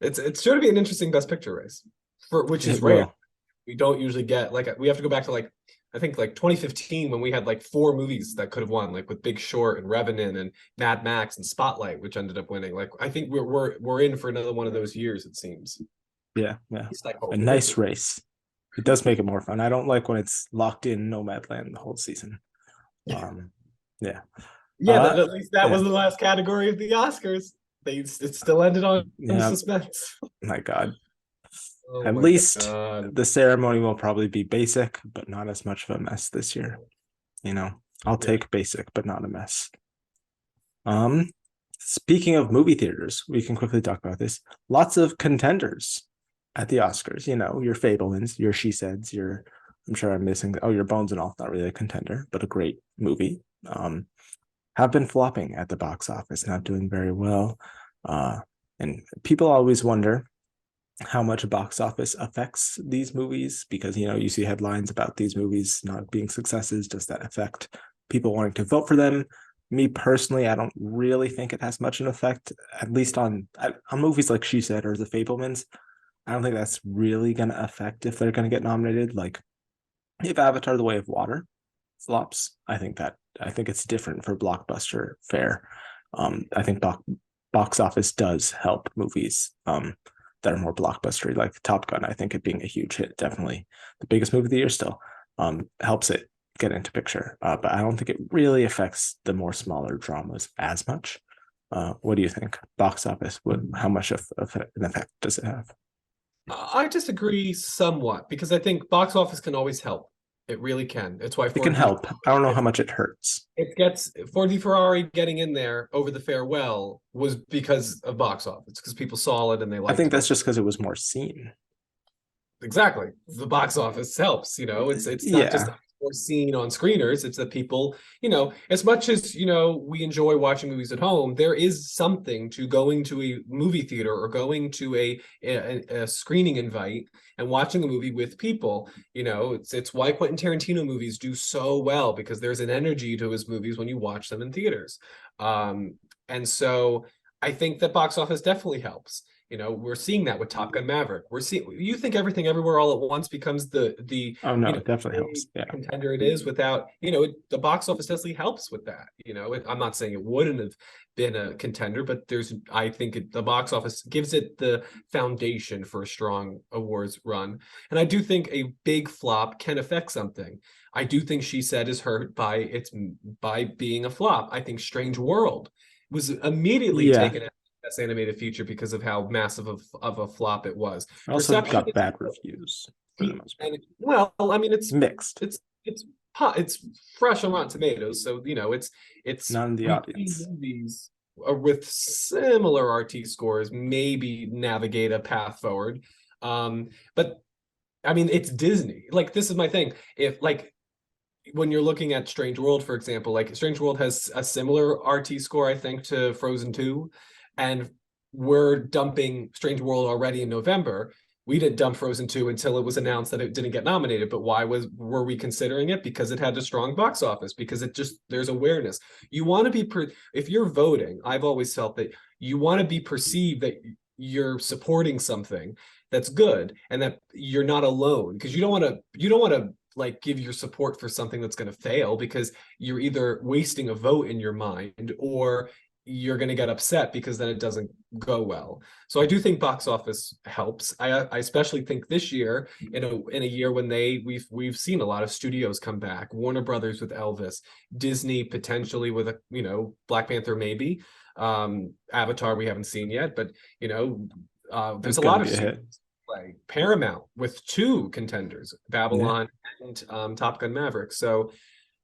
[SPEAKER 2] it's sure to be an interesting Best Picture race, which is
[SPEAKER 1] it
[SPEAKER 2] rare.
[SPEAKER 1] will.
[SPEAKER 2] We don't usually get, like, we have to go back to, like, I think like 2015, when we had like four movies that could have won, like with Big Short and Revenant and Mad Max and Spotlight, which ended up winning. Like, I think we're in for another one of those years, it seems. At
[SPEAKER 1] Yeah, yeah.
[SPEAKER 2] least I
[SPEAKER 1] A
[SPEAKER 2] hope.
[SPEAKER 1] nice race. It does make it more fun. I don't like when it's locked in Nomadland the whole season. Um, yeah.
[SPEAKER 2] Yeah, at least that
[SPEAKER 1] Yeah.
[SPEAKER 2] was the last category of the Oscars. It still ended on
[SPEAKER 1] Yeah.
[SPEAKER 2] suspense.
[SPEAKER 1] My God.
[SPEAKER 2] Oh
[SPEAKER 1] At
[SPEAKER 2] my
[SPEAKER 1] least
[SPEAKER 2] God.
[SPEAKER 1] the ceremony will probably be basic, but not as much of a mess this year. I'll
[SPEAKER 2] Yeah.
[SPEAKER 1] take basic, but not a mess. Um, Speaking of movie theaters, we can quickly talk about this. Lots of contenders at the Oscars. Your Fablemans, your She Said's, your I'm sure I'm missing. Oh, your Bones and All, not really a contender, but a great movie. Have been flopping at the box office, not doing very well. And people always wonder how much box office affects these movies because you see headlines about these movies not being successes. Does that affect people wanting to vote for them? Me personally, I don't really think it has much an effect, at least on movies like She Said or The Fablemans. I don't think that's really going to affect if they're going to get nominated. Like if Avatar: The Way of Water flops, I think it's different for blockbuster fare. I think box office does help movies that are more blockbustery, like Top Gun. I think it being a huge hit, definitely the biggest movie of the year still, helps it get into picture. But I don't think it really affects the more smaller dramas as much. What do you think? Box office, how much of an effect does it have?
[SPEAKER 2] I disagree somewhat because I think box office can always help. It really can. It's why
[SPEAKER 1] It can
[SPEAKER 2] Ford v
[SPEAKER 1] help. I don't know how much it hurts.
[SPEAKER 2] it gets Ford v Ferrari getting in there over the farewell was because of box office, because people saw it and they
[SPEAKER 1] I
[SPEAKER 2] liked
[SPEAKER 1] think
[SPEAKER 2] it.
[SPEAKER 1] that's just because it was more seen.
[SPEAKER 2] Exactly. The box office helps, it's not just
[SPEAKER 1] Yeah,
[SPEAKER 2] more seen on screeners, it's that people, as much as, we enjoy watching movies at home, there is something to going to a movie theater or going to a screening invite and watching a movie with people. It's why Quentin Tarantino movies do so well, because there's an energy to his movies when you watch them in theaters. And so I think that box office definitely helps. We're seeing that with Top Gun Maverick. You think Everything Everywhere All at Once becomes the
[SPEAKER 1] oh no, it definitely helps. Yeah.
[SPEAKER 2] contender it is without, the box office definitely helps with that. I'm not saying it wouldn't have been a contender, but I think the box office gives it the foundation for a strong awards run. And I do think a big flop can affect something. I do think She Said is hurt by being a flop. I think Strange World was immediately
[SPEAKER 1] Yeah.
[SPEAKER 2] taken out Best Animated Feature because of how massive of a flop it was.
[SPEAKER 1] It also
[SPEAKER 2] Perception
[SPEAKER 1] got bad reviews for the most part.
[SPEAKER 2] and well, I mean,
[SPEAKER 1] Mixed.
[SPEAKER 2] it's it's fresh on Rotten Tomatoes, so it's
[SPEAKER 1] Not in the
[SPEAKER 2] we've seen
[SPEAKER 1] audience.
[SPEAKER 2] movies with similar RT scores maybe navigate a path forward, but I mean, it's Disney. Like, this is my thing. If, like, when you're looking at Strange World, for example, like Strange World has a similar RT score, I think, to Frozen 2, and we're dumping Strange World already in November. We didn't dump Frozen 2 until it was announced that it didn't get nominated. But why were we considering it? Because it had a strong box office, because there's awareness. You want to if you're voting, I've always felt that you want to be perceived that you're supporting something that's good and that you're not alone, because you don't want to like give your support for something that's going to fail, because you're either wasting a vote in your mind or you're going to get upset because then it doesn't go well. So I do think box office helps. I especially think this year, in a year when we've seen a lot of studios come back, Warner Brothers with Elvis, Disney potentially with Black Panther maybe, Avatar we haven't seen yet, but there's
[SPEAKER 1] It's
[SPEAKER 2] a
[SPEAKER 1] gonna
[SPEAKER 2] lot of
[SPEAKER 1] be a hit.
[SPEAKER 2] like Paramount with two contenders,
[SPEAKER 1] Yeah.
[SPEAKER 2] Babylon and Top Gun Maverick. So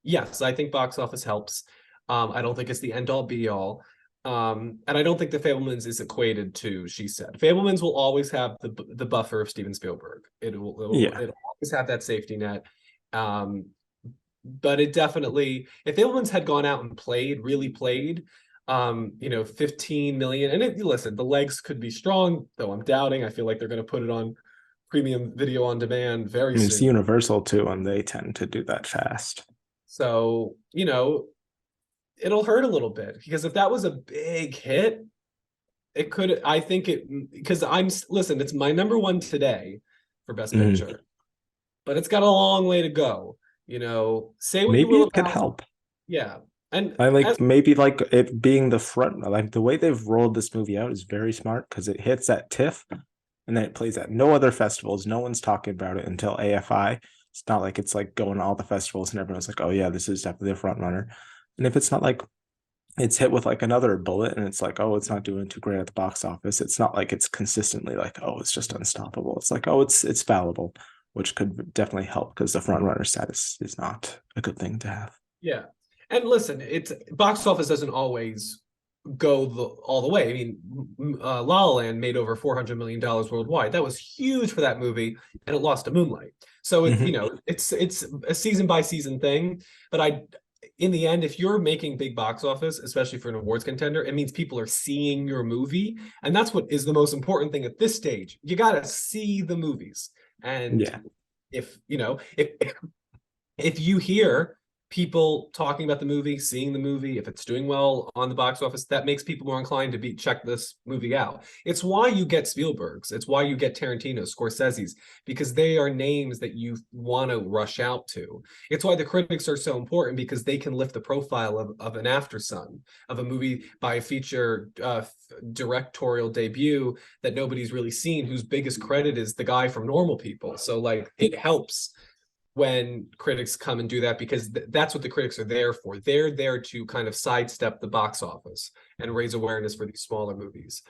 [SPEAKER 2] yes, I think box office helps. I don't think it's the end all be all. And I don't think the Fablemans is equated to She Said. Fablemans will always have the buffer of Steven Spielberg. It'll
[SPEAKER 1] Yeah.
[SPEAKER 2] always have that safety net. but it definitely, if Fablemans had gone out and played, really played, 15 million, and listen, the legs could be strong, though I'm doubting. I feel like they're going to put it on premium video on demand
[SPEAKER 1] I
[SPEAKER 2] very
[SPEAKER 1] mean, it's
[SPEAKER 2] soon.
[SPEAKER 1] Universal too, and they tend to do that fast.
[SPEAKER 2] So, it'll hurt a little bit because if that was a big hit, it could, I think it, because listen, it's my number one today for Best
[SPEAKER 1] Mhm.
[SPEAKER 2] Picture, but it's got a long way to go. Say what you
[SPEAKER 1] Maybe
[SPEAKER 2] will
[SPEAKER 1] it could
[SPEAKER 2] about,
[SPEAKER 1] help.
[SPEAKER 2] yeah. And
[SPEAKER 1] I
[SPEAKER 2] as
[SPEAKER 1] like maybe like it being the front, like the way they've rolled this movie out is very smart because it hits at TIFF and then it plays at no other festivals. No one's talking about it until AFI. It's not like it's like going to all the festivals and everyone's like, oh yeah, this is definitely the front runner. And if it's not like it's hit with like another bullet and it's like, oh, it's not doing too great at the box office. It's not like it's consistently like, oh, it's just unstoppable. It's like, oh, it's fallible, which could definitely help because the front runner status is not a good thing to have.
[SPEAKER 2] Yeah. And listen, it's box office doesn't always go all the way. I mean, La La Land made over $400 million worldwide. That was huge for that movie, and it lost to Moonlight. So
[SPEAKER 1] Mhm.
[SPEAKER 2] it's a season by season thing. But in the end, if you're making big box office, especially for an awards contender, it means people are seeing your movie, and that's what is the most important thing at this stage. You got to see the movies, and
[SPEAKER 1] Yeah.
[SPEAKER 2] if you hear people talking about the movie, seeing the movie, if it's doing well on the box office, that makes people more inclined to check this movie out. It's why you get Spielberg's, it's why you get Tarantino's, Scorsese's, because they are names that you want to rush out to. It's why the critics are so important because they can lift the profile of an Aftersun, of a movie by a feature directorial debut that nobody's really seen, whose biggest credit is the guy from Normal People. So like it helps when critics come and do that because that's what the critics are there for. They're there to kind of sidestep the box office and raise awareness for these smaller movies.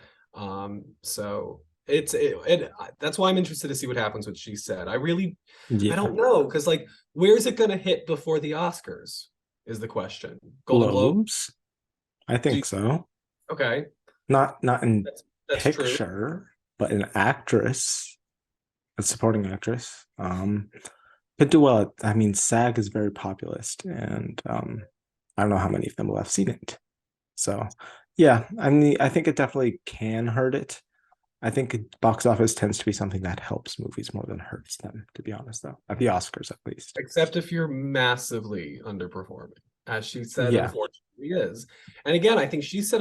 [SPEAKER 2] So that's why I'm interested to see what happens with She Said. I
[SPEAKER 1] Yeah.
[SPEAKER 2] don't know because like where's it going to hit before the Oscars is the question. Golden Globe.
[SPEAKER 1] Globes. I
[SPEAKER 2] Do
[SPEAKER 1] think
[SPEAKER 2] you,
[SPEAKER 1] so.
[SPEAKER 2] okay,
[SPEAKER 1] Not in
[SPEAKER 2] that's true.
[SPEAKER 1] picture, but an actress, a supporting actress. Could do well. I mean, SAG is very populist, and I don't know how many of them will have seen it. So, yeah, I mean, I think it definitely can hurt it. I think box office tends to be something that helps movies more than hurts them, to be honest, though, at the Oscars at least.
[SPEAKER 2] Except if you're massively underperforming, as She Said,
[SPEAKER 1] Yeah,
[SPEAKER 2] unfortunately is. And again, I think She Said,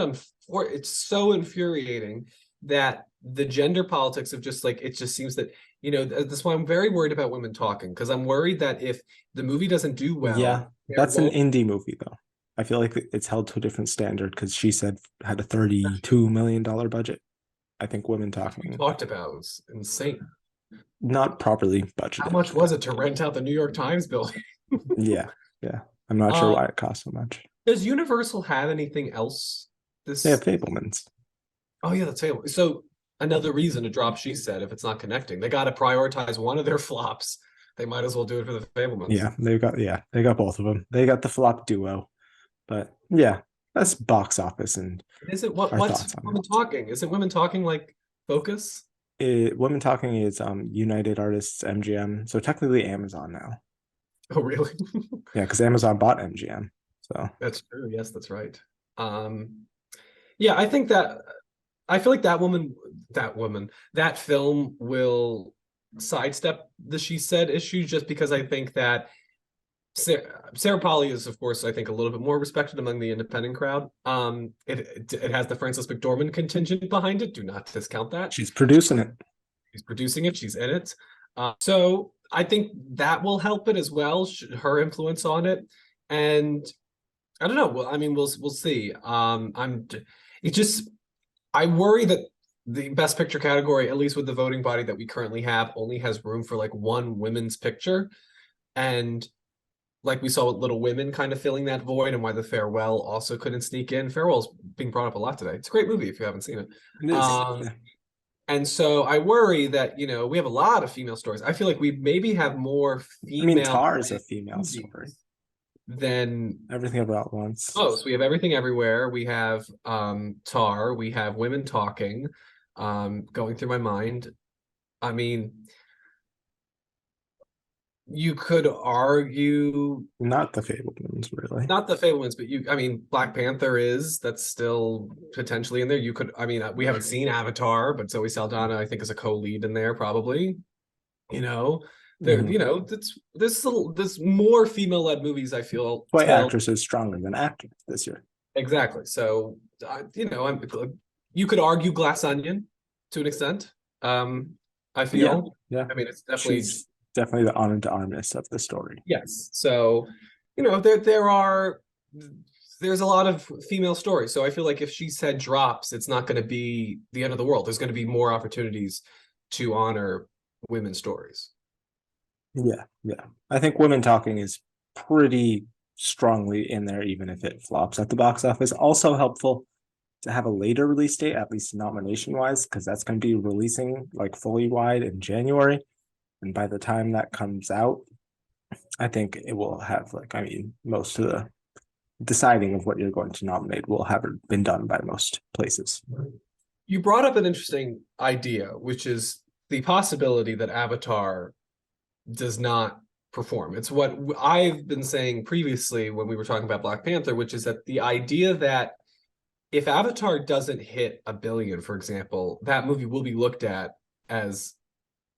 [SPEAKER 2] it's so infuriating that the gender politics of just like, it just seems that, that's why I'm very worried about women talking, because I'm worried that if the movie doesn't do
[SPEAKER 1] yeah,
[SPEAKER 2] well, there
[SPEAKER 1] that's an
[SPEAKER 2] won't
[SPEAKER 1] indie movie, though. I feel like it's held to a different standard because She Said had a $32 million budget. I think Women
[SPEAKER 2] be
[SPEAKER 1] Talking,
[SPEAKER 2] talked about. It was insane.
[SPEAKER 1] not properly
[SPEAKER 2] How
[SPEAKER 1] budgeted.
[SPEAKER 2] much was it to rent out the New York Times building?
[SPEAKER 1] Yeah, yeah. I'm not sure
[SPEAKER 2] uh,
[SPEAKER 1] why it cost so much.
[SPEAKER 2] does Universal have anything else
[SPEAKER 1] They have
[SPEAKER 2] this
[SPEAKER 1] Fablemans.
[SPEAKER 2] Oh yeah, that's it. So another reason to drop She Said if it's not connecting. They got to prioritize one of their flops. They might as well do it for the Fablemans.
[SPEAKER 1] They got both of them. They got the flop duo. But yeah, that's box office and
[SPEAKER 2] Is it
[SPEAKER 1] our
[SPEAKER 2] what's
[SPEAKER 1] thoughts on
[SPEAKER 2] women talking? Is it women talking like Focus?
[SPEAKER 1] it. Women Talking is United Artists MGM. So technically Amazon now.
[SPEAKER 2] Oh really?
[SPEAKER 1] Yeah, because Amazon bought MGM. So
[SPEAKER 2] That's true. Yes, that's right. Um, yeah, I think that I feel like that film will sidestep the She Said issue just because I think that Sarah Polly is, of course, I think a little bit more respected among the independent crowd. It has the Frances McDormand contingent behind it. Do not discount that.
[SPEAKER 1] she's producing it.
[SPEAKER 2] She's producing it. She's in it. So I think that will help it as well. Her influence on it, and I don't know. Well, I mean, we'll see. It just I worry that the Best Picture category, at least with the voting body that we currently have, only has room for like one women's picture, and like we saw with Little Women kind of filling that void and why The Farewell also couldn't sneak in. Farewell's being brought up a lot today. It's a great movie if you haven't seen it.
[SPEAKER 1] It is.
[SPEAKER 2] Um, and so I worry that, we have a lot of female stories. I feel like we maybe have more
[SPEAKER 1] I mean,
[SPEAKER 2] female
[SPEAKER 1] Tar is a female story.
[SPEAKER 2] movies than
[SPEAKER 1] Everything About Once.
[SPEAKER 2] most. We have Everything Everywhere. We have Tar. We have Women Talking. Going through my mind. I mean, You could argue
[SPEAKER 1] Not the Fablemans, really.
[SPEAKER 2] not the Fablemans, but I mean, Black Panther that's still potentially in there. You could, I mean, we haven't seen Avatar, but Zoe Saldana, I think, is a co-lead in there, probably. You know,
[SPEAKER 1] Mhm.
[SPEAKER 2] there's more female-led movies, I feel,
[SPEAKER 1] Why
[SPEAKER 2] tell
[SPEAKER 1] actress is stronger than actor this year.
[SPEAKER 2] exactly. So, you could argue Glass Onion to an extent. I
[SPEAKER 1] Yeah,
[SPEAKER 2] feel.
[SPEAKER 1] yeah.
[SPEAKER 2] I mean, it's definitely
[SPEAKER 1] She's definitely the honor to armness of the story.
[SPEAKER 2] yes. So, there's a lot of female stories. So I feel like if she said drops, it's not going to be the end of the world. There's going to be more opportunities to honor women's stories.
[SPEAKER 1] Yeah, yeah. I think women talking is pretty strongly in there, even if it flops at the box office. Also helpful to have a later release date, at least nomination wise, because that's going to be releasing like fully wide in January. And by the time that comes out, I think it will have like, I mean, most of the deciding of what you're going to nominate will have been done by most places.
[SPEAKER 2] You brought up an interesting idea, which is the possibility that Avatar does not perform. It's what I've been saying previously when we were talking about Black Panther, which is that the idea that if Avatar doesn't hit 1 billion, for example, that movie will be looked at as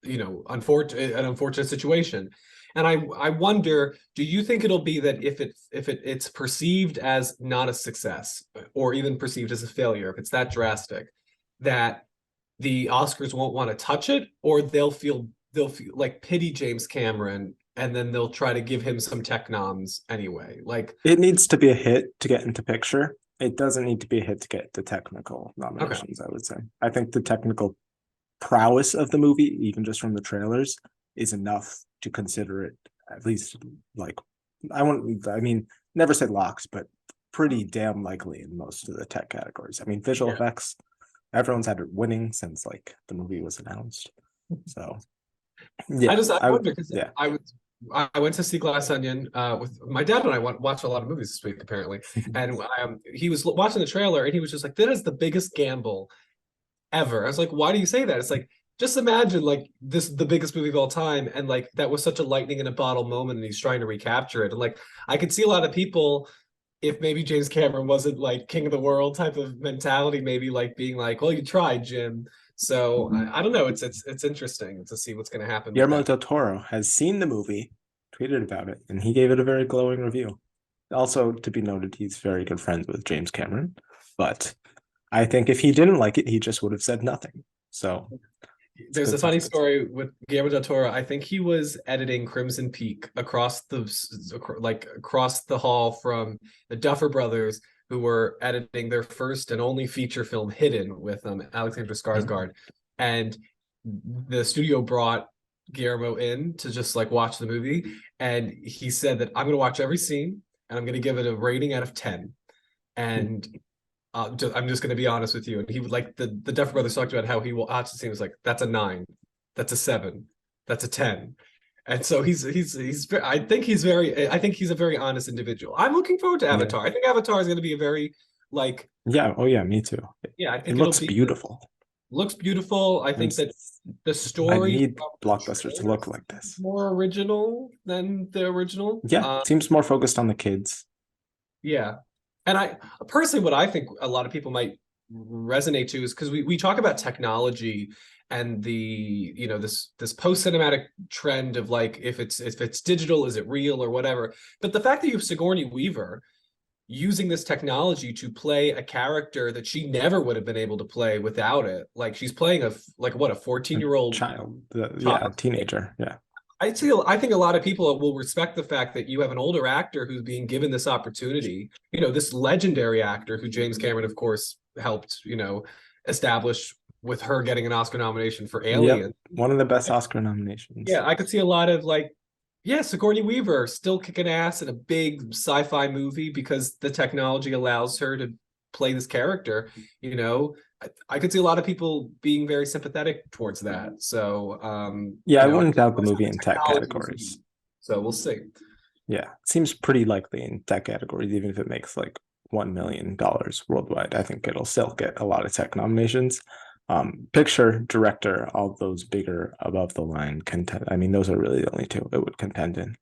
[SPEAKER 2] an unfortunate situation. And I wonder, do you think it'll be that if it's perceived as not a success or even perceived as a failure, if it's that drastic, that the Oscars won't want to touch it, or they'll feel like pity James Cameron, and then they'll try to give him some tech noms anyway. Like,
[SPEAKER 1] It needs to be a hit to get into picture. It doesn't need to be a hit to get the technical
[SPEAKER 2] okay,
[SPEAKER 1] nominations, I would say. I think the technical prowess of the movie, even just from the trailers, is enough to consider it at least like I mean, never say locks, but pretty damn likely in most of the tech categories. I mean, visual
[SPEAKER 2] yeah.
[SPEAKER 1] effects, everyone's had it winning since like the movie was announced. So
[SPEAKER 2] I
[SPEAKER 1] yeah,
[SPEAKER 2] just I
[SPEAKER 1] I
[SPEAKER 2] wonder because
[SPEAKER 1] yeah.
[SPEAKER 2] I went to see Glass Onion with my dad, and I watched a lot of movies this week apparently, and he was watching the trailer and he was just like, "That is the biggest gamble ever." I was like, "Why do you say that?" It's like, just imagine like this the biggest movie of all time, and like that was such a lightning in a bottle moment, and he's trying to recapture it. And like I could see a lot of people, if maybe James Cameron wasn't like king of the world type of mentality, maybe like being like, "Well, you tried, Jim." So I don't know. It's interesting to see what's going to happen with
[SPEAKER 1] Guillermo
[SPEAKER 2] that.
[SPEAKER 1] del Toro has seen the movie, tweeted about it, and he gave it a very glowing review. Also, to be noted, he's very good friends with James Cameron, but I think if he didn't like it, he just would have said nothing. So it's
[SPEAKER 2] There's
[SPEAKER 1] good
[SPEAKER 2] a
[SPEAKER 1] stuff.
[SPEAKER 2] funny
[SPEAKER 1] Good stuff.
[SPEAKER 2] story with Guillermo del Toro. I think he was editing Crimson Peak across the hall from the Duffer Brothers, who were editing their first and only feature film, Hidden, with Alexander
[SPEAKER 1] Mhm.
[SPEAKER 2] Skarsgård, and the studio brought Guillermo in to just like watch the movie, and he said that I'm going to watch every scene and I'm going to give it a rating out of 10. And I'm just going to be honest with you. And he would like the Duffer Brothers talked about how he will watch the scene was like, that's a 9, that's a 7, that's a 10. And so I think he's a very honest individual. I'm looking forward to
[SPEAKER 1] Yeah.
[SPEAKER 2] Avatar. I think Avatar is going to be a very like
[SPEAKER 1] Yeah. Oh, yeah. Me too.
[SPEAKER 2] yeah, I
[SPEAKER 1] It
[SPEAKER 2] think it'll
[SPEAKER 1] looks
[SPEAKER 2] be
[SPEAKER 1] beautiful.
[SPEAKER 2] looks beautiful. I think
[SPEAKER 1] It's,
[SPEAKER 2] that the
[SPEAKER 1] I
[SPEAKER 2] story
[SPEAKER 1] need
[SPEAKER 2] from the
[SPEAKER 1] blockbusters to
[SPEAKER 2] trailer
[SPEAKER 1] look like
[SPEAKER 2] seems
[SPEAKER 1] this.
[SPEAKER 2] more original than the original.
[SPEAKER 1] Yeah. Seems more focused on the kids.
[SPEAKER 2] Yeah. And I personally, what I think a lot of people might resonate to is because we talk about technology and this post cinematic trend of like if it's digital, is it real or whatever. But the fact that you have Sigourney Weaver using this technology to play a character that she never would have been able to play without it, like she's playing a
[SPEAKER 1] A
[SPEAKER 2] 14-year-old
[SPEAKER 1] child. Yeah.
[SPEAKER 2] child.
[SPEAKER 1] Teenager. Yeah.
[SPEAKER 2] I think a lot of people will respect the fact that you have an older actor who's being given this opportunity. This legendary actor who James Cameron, of course, helped, establish with her getting an Oscar nomination for
[SPEAKER 1] Yep.
[SPEAKER 2] Alien.
[SPEAKER 1] One of the best Oscar nominations.
[SPEAKER 2] Yeah, I could see a lot of like, yeah, Sigourney Weaver still kicking ass in a big sci-fi movie because the technology allows her to play this character. I could see a lot of people being very sympathetic towards that. So,
[SPEAKER 1] Yeah. I wouldn't doubt the
[SPEAKER 2] always have
[SPEAKER 1] movie
[SPEAKER 2] the
[SPEAKER 1] in tech
[SPEAKER 2] technology is needed.
[SPEAKER 1] categories.
[SPEAKER 2] So we'll see.
[SPEAKER 1] Yeah. Seems pretty likely in tech categories, even if it makes like $1 million worldwide. I think it'll still get a lot of tech nominations. Picture, director, all those bigger above the line contend. I mean, those are really the only two it would contend in.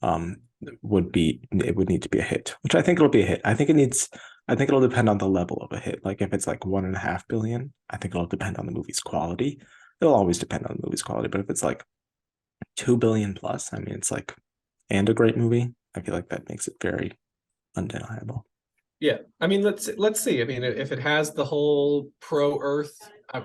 [SPEAKER 1] It would need to be a hit, which I think it'll be a hit. I think it'll depend on the level of a hit. Like if it's like 1.5 billion, I think it'll depend on the movie's quality. It'll always depend on the movie's quality, but if it's like 2 billion plus, I mean, it's like, and a great movie, I feel like that makes it very undeniable.
[SPEAKER 2] Yeah, I mean, let's see. I mean, if it has the whole pro Earth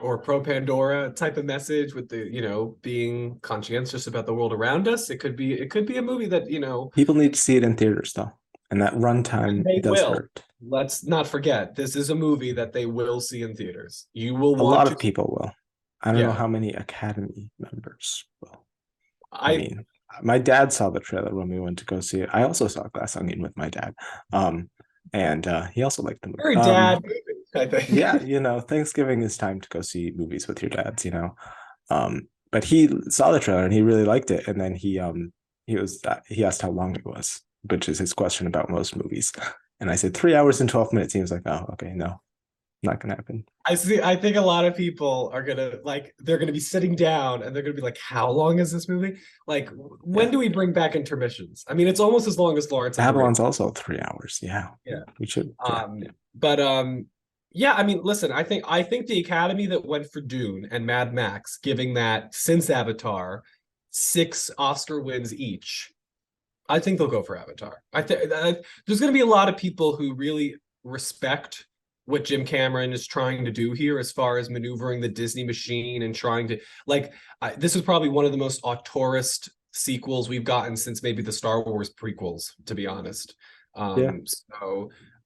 [SPEAKER 2] or pro Pandora type of message with the, being conscientious about the world around us, it could be a movie that,
[SPEAKER 1] People need to see it in theaters though, and that
[SPEAKER 2] and
[SPEAKER 1] runtime
[SPEAKER 2] they
[SPEAKER 1] does
[SPEAKER 2] will.
[SPEAKER 1] hurt.
[SPEAKER 2] Let's not forget, this is a movie that they will see in theaters. You will
[SPEAKER 1] A
[SPEAKER 2] want
[SPEAKER 1] lot
[SPEAKER 2] to,
[SPEAKER 1] of people will. I don't know
[SPEAKER 2] yeah.
[SPEAKER 1] how many Academy members will. I
[SPEAKER 2] I
[SPEAKER 1] mean, my dad saw the trailer when we went to go see it. I also saw Glass Onion with my dad, and he also liked the movie.
[SPEAKER 2] very dad movie, I
[SPEAKER 1] Yeah,
[SPEAKER 2] think.
[SPEAKER 1] Thanksgiving is time to go see movies with your dads. But he saw the trailer and he really liked it, and then he asked how long it was, which is his question about most movies, and I said 3 hours and 12 minutes. He was like, "Oh, okay, no, not gonna happen."
[SPEAKER 2] I see. I think a lot of people are gonna they're gonna be sitting down and they're gonna be like, "How long is this movie? Like, when
[SPEAKER 1] Yeah,
[SPEAKER 2] do we bring back intermissions?" I mean, it's almost as long as Lawrence of Arabia.
[SPEAKER 1] Babylon's also 3 hours. Yeah,
[SPEAKER 2] Yeah.
[SPEAKER 1] we should. Yeah,
[SPEAKER 2] Um, but yeah. I mean, listen. I think the Academy that went for Dune and Mad Max, giving that since Avatar 6 Oscar wins each. I think they'll go for Avatar. I think there's going to be a lot of people who really respect what Jim Cameron is trying to do here as far as maneuvering the Disney machine and trying to this is probably one of the most auteurist sequels we've gotten since maybe the Star Wars prequels, to be honest.
[SPEAKER 1] yeah.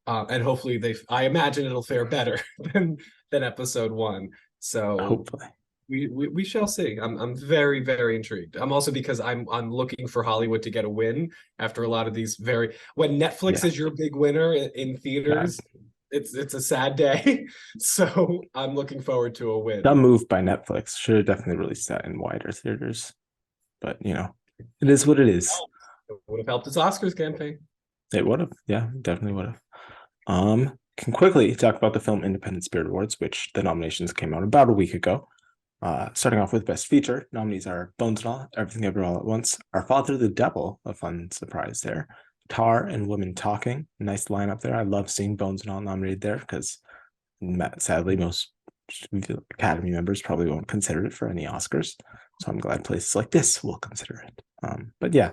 [SPEAKER 2] And hopefully I imagine it'll fare better than episode one. So
[SPEAKER 1] Hopefully,
[SPEAKER 2] we shall see. I'm very, very intrigued. I'm also because I'm looking for Hollywood to get a win after a lot of these when Netflix
[SPEAKER 1] yeah.
[SPEAKER 2] is your big winner in
[SPEAKER 1] God,
[SPEAKER 2] theaters, it's a sad day. So I'm looking forward to a win.
[SPEAKER 1] dumb move by Netflix. Should have definitely released that in wider theaters, but it is what it is.
[SPEAKER 2] It would have helped his Oscars campaign.
[SPEAKER 1] It would have, yeah, definitely would have. Can quickly talk about the Film Independent Spirit Awards, which the nominations came out about a week ago. Starting off with Best Feature, nominees are Bones and All, Everything Everywhere All at Once, Our Father the Devil, a fun surprise there, Tar and Women Talking, nice lineup there. I love seeing Bones and All nominated there because sadly most Academy members probably won't consider it for any Oscars. So I'm glad places like this will consider it. But yeah,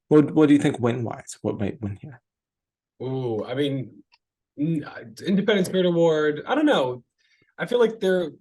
[SPEAKER 1] what do you think win wise? What might win here?
[SPEAKER 2] Ooh, I mean, Independent Spirit Award. I don't know. I feel like they're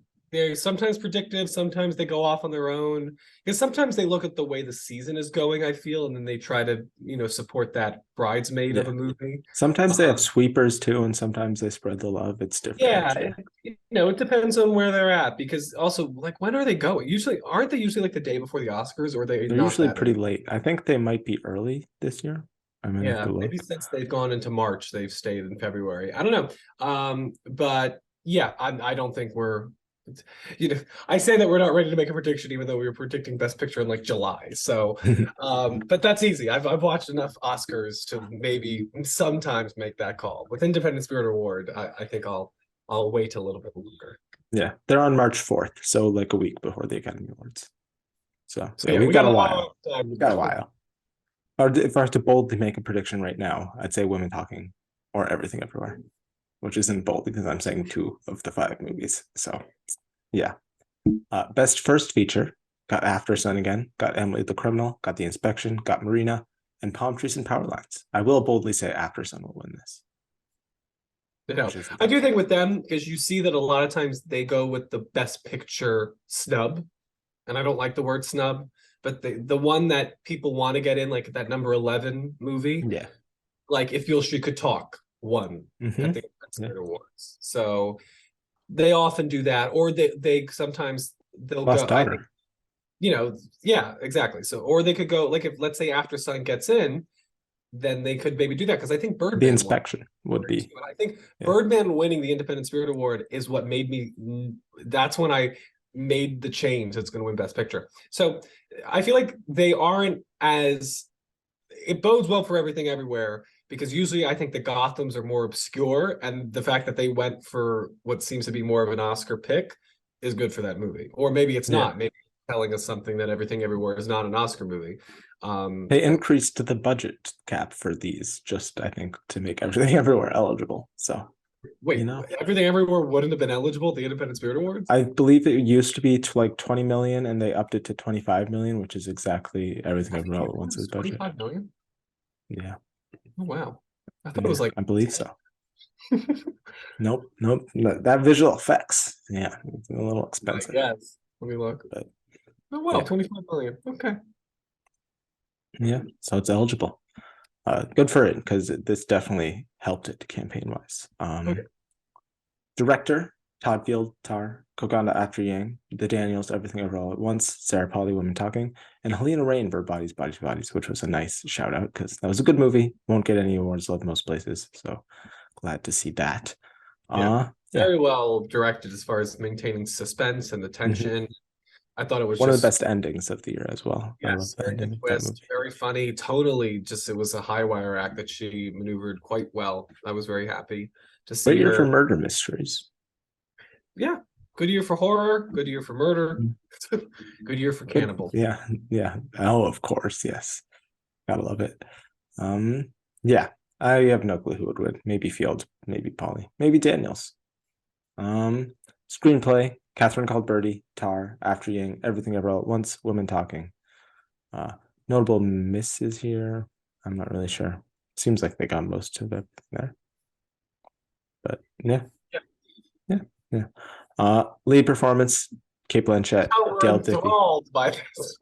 [SPEAKER 2] sometimes predictive, sometimes they go off on their own. Because sometimes they look at the way the season is going, I feel, and then they try to, support that bridesmaid of
[SPEAKER 1] Yeah.
[SPEAKER 2] a movie.
[SPEAKER 1] Sometimes they have sweepers too, and sometimes they spread the love. It's different
[SPEAKER 2] Yeah,
[SPEAKER 1] each year.
[SPEAKER 2] it depends on where they're at. Because also, like, when are they going? Usually, aren't they usually like the day before the Oscars, or are they
[SPEAKER 1] They're
[SPEAKER 2] not
[SPEAKER 1] usually
[SPEAKER 2] that
[SPEAKER 1] pretty
[SPEAKER 2] early?
[SPEAKER 1] late. I think they might be early this year. I might have
[SPEAKER 2] Yeah,
[SPEAKER 1] to
[SPEAKER 2] maybe
[SPEAKER 1] look.
[SPEAKER 2] since they've gone into March, they've stayed in February. I don't know. But yeah, I don't think we're I say that we're not ready to make a prediction, even though we were predicting Best Picture in like July. So, but that's easy. I've watched enough Oscars to maybe sometimes make that call. With Independent Spirit Award, I think I'll wait a little bit longer.
[SPEAKER 1] Yeah, they're on March 4th, so like a week before the Academy Awards. So
[SPEAKER 2] So
[SPEAKER 1] yeah,
[SPEAKER 2] yeah,
[SPEAKER 1] we've
[SPEAKER 2] we
[SPEAKER 1] got
[SPEAKER 2] got
[SPEAKER 1] a
[SPEAKER 2] a
[SPEAKER 1] while.
[SPEAKER 2] long time to
[SPEAKER 1] We've got a
[SPEAKER 2] go.
[SPEAKER 1] while. Or if I were to boldly make a prediction right now, I'd say Women Talking or Everything Everywhere, which isn't bold because I'm saying 2 of the 5 movies. So yeah. Best First Feature got After Sun again, got Emily the Criminal, got The Inspection, got Marina, and Palm Trees and Power Lines. I will boldly say After Sun will win this, which isn't
[SPEAKER 2] I
[SPEAKER 1] that
[SPEAKER 2] do
[SPEAKER 1] bold.
[SPEAKER 2] think with them, because you see that a lot of times they go with the Best Picture snub, and I don't like the word snub, but the one that people want to get in, like that number 11 movie,
[SPEAKER 1] Yeah.
[SPEAKER 2] like If You'll She Could Talk won at
[SPEAKER 1] Mm-hmm.
[SPEAKER 2] the
[SPEAKER 1] Yeah.
[SPEAKER 2] Spirit Awards. So they often do that, or they sometimes they'll go.
[SPEAKER 1] Lost
[SPEAKER 2] I think
[SPEAKER 1] Daughter.
[SPEAKER 2] yeah, exactly. So or they could go like if let's say After Sun gets in, then they could maybe do that because I think
[SPEAKER 1] The
[SPEAKER 2] Birdman won.
[SPEAKER 1] Inspection would be.
[SPEAKER 2] And I think
[SPEAKER 1] Yeah.
[SPEAKER 2] Birdman winning the Independent Spirit Award is what made me. That's when I made the change. It's going to win Best Picture. So I feel like they aren't as. It bodes well for Everything Everywhere because usually I think the Gothams are more obscure, and the fact that they went for what seems to be more of an Oscar pick is good for that movie. Or maybe it's
[SPEAKER 1] Yeah.
[SPEAKER 2] not. Maybe it's telling us something that Everything Everywhere is not an Oscar movie.
[SPEAKER 1] They increased the budget cap for these, just I think to make Everything Everywhere eligible. So
[SPEAKER 2] Wait, Everything Everywhere wouldn't have been eligible at the Independent Spirit Awards?
[SPEAKER 1] I believe it used to be to like 20 million and they upped it to 25 million, which is exactly Everything Everywhere All at Once's budget.
[SPEAKER 2] 25 million?
[SPEAKER 1] Yeah.
[SPEAKER 2] Oh, wow. I thought it was like
[SPEAKER 1] I believe so. Nope. That visual effects. Yeah, it's a little expensive.
[SPEAKER 2] Yes. Let me look.
[SPEAKER 1] But,
[SPEAKER 2] oh wow, 25 million. Okay.
[SPEAKER 1] Yeah, so it's eligible. Good for it because this definitely helped it campaign wise.
[SPEAKER 2] Okay.
[SPEAKER 1] Director Todd Field, Tar, Koganda After Yang, The Daniels, Everything Ever All at Once, Sarah Polly, Women Talking, and Helena Rain for Bodies, Bodies, Bodies, which was a nice shout out because that was a good movie. Won't get any awards love most places, so glad to see that.
[SPEAKER 2] Yeah. Very well directed as far as maintaining suspense and the tension. I thought it was
[SPEAKER 1] one of the best endings of the year as well.
[SPEAKER 2] Yes,
[SPEAKER 1] I love the ending of that movie.
[SPEAKER 2] Very funny. Totally, just it was a high wire act that she maneuvered quite well. I was very happy to see
[SPEAKER 1] Great year
[SPEAKER 2] her.
[SPEAKER 1] for murder mysteries.
[SPEAKER 2] Yeah, good year for horror. Good year for murder. Good year for cannibal.
[SPEAKER 1] Yeah. Oh, of course, yes. Gotta love it. Yeah, I have no clue who would win. Maybe Field, maybe Polly, maybe Daniels. Screenplay: Catherine Called Birdie, Tar, After Yang, Everything Ever All at Once, Women Talking. Notable misses here. I'm not really sure. Seems like they got most of it there. But yeah. Lead performance: Cate Blanchett, Dale Dickey.
[SPEAKER 2] By this.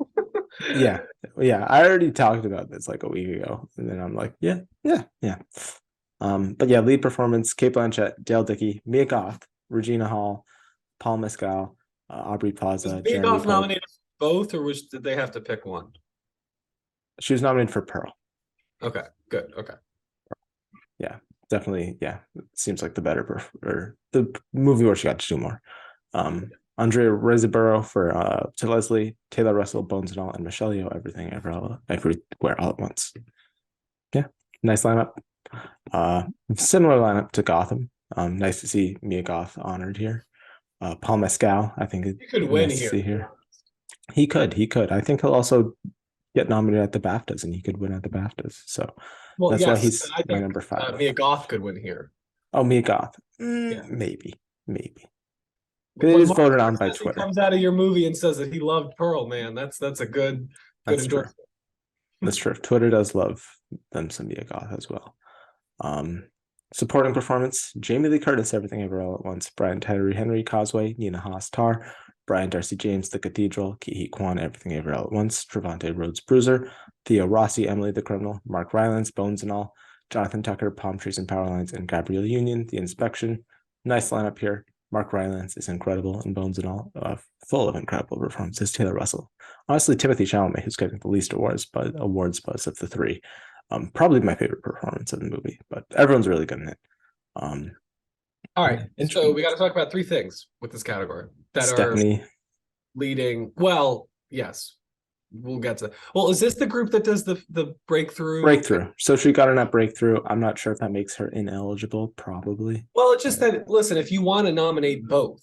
[SPEAKER 1] yeah. I already talked about this like a week ago, and then I'm like, yeah. But yeah, lead performance: Cate Blanchett, Dale Dickey, Mia Goth, Regina Hall, Paul Mescal, Aubrey Plaza,
[SPEAKER 2] was Mia Goth nominated for both, or did they have to pick one?
[SPEAKER 1] She was nominated for Pearl.
[SPEAKER 2] Okay, good. Okay.
[SPEAKER 1] Yeah, definitely. Yeah, seems like the better or the movie where she got to do more. Andrea Riseborough for To Leslie, Taylor Russell, Bones and All, and Michelle Yeoh, Everything Everywhere All at Once. Yeah, nice lineup. Similar lineup to Gotham. Nice to see Mia Goth honored here. Paul Mescal, I think
[SPEAKER 2] he could win
[SPEAKER 1] nice here. He could. I think he'll also get nominated at the BAFTAs, and he could win at the BAFTAs. So that's why he's my number 5.
[SPEAKER 2] Mia Goth could win here.
[SPEAKER 1] Oh, Mia Goth. Maybe. It is voted on by Twitter.
[SPEAKER 2] He comes out of your movie and says that he loved Pearl, man. That's a good endorsement.
[SPEAKER 1] That's true. Twitter does love them some Mia Goth as well. Supporting performance: Jamie Lee Curtis, Everything Ever All at Once, Brian Tyree Henry, Causeway, Nina Haas, Tar, Brian Darcy James, The Cathedral, Ki-hee Kwan, Everything Ever All at Once, Trevante Rhodes, Bruiser, Theo Rossi, Emily the Criminal, Mark Rylance, Bones and All, Jonathan Tucker, Palm Trees and Power Lines, and Gabrielle Union, The Inspection. Nice lineup here. Mark Rylance is incredible in Bones and All, full of incredible performances. Taylor Russell. Honestly, Timothée Chalamet, who's getting the least awards buzz of the 3. Probably my favorite performance of the movie, but everyone's really good in it.
[SPEAKER 2] All right, so we got to talk about 3 things with this category that
[SPEAKER 1] Stephanie
[SPEAKER 2] are leading. Well, yes, we'll get to. Well, is this the group that does the breakthrough?
[SPEAKER 1] So she got in that breakthrough. I'm not sure if that makes her ineligible. Probably.
[SPEAKER 2] Well, it's just that. Listen, if you want to nominate both,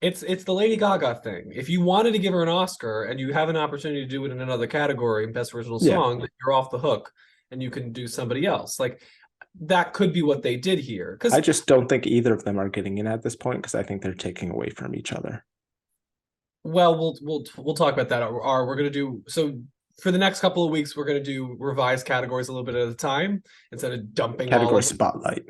[SPEAKER 2] it's the Lady Gaga thing. If you wanted to give her an Oscar and you have an opportunity to do it in another category, Best Original Song, then you're off the hook and you can do somebody else. Like that could be what they did here. Because
[SPEAKER 1] I just don't think either of them are getting in at this point because I think they're taking away from each other.
[SPEAKER 2] Well, we'll talk about that. We're going to do so for the next couple of weeks. We're going to do revised categories a little bit at a time instead of dumping
[SPEAKER 1] category spotlight.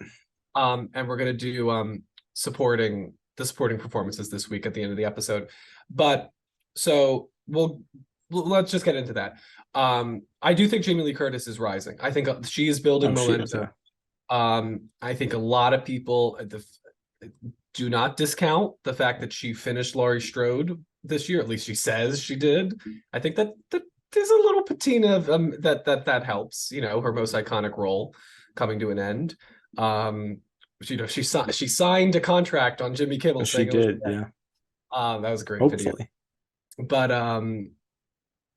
[SPEAKER 2] And we're going to do supporting performances this week at the end of the episode. But so let's just get into that. I do think Jamie Lee Curtis is rising. I think she is building momentum. I think a lot of people do not discount the fact that she finished Laurie Strode this year. At least she says she did. I think that there's a little patina of that helps. You know, her most iconic role coming to an end. She signed a contract on Jimmy Kimmel.
[SPEAKER 1] She did, yeah.
[SPEAKER 2] That was a great
[SPEAKER 1] Hopefully.
[SPEAKER 2] Video. But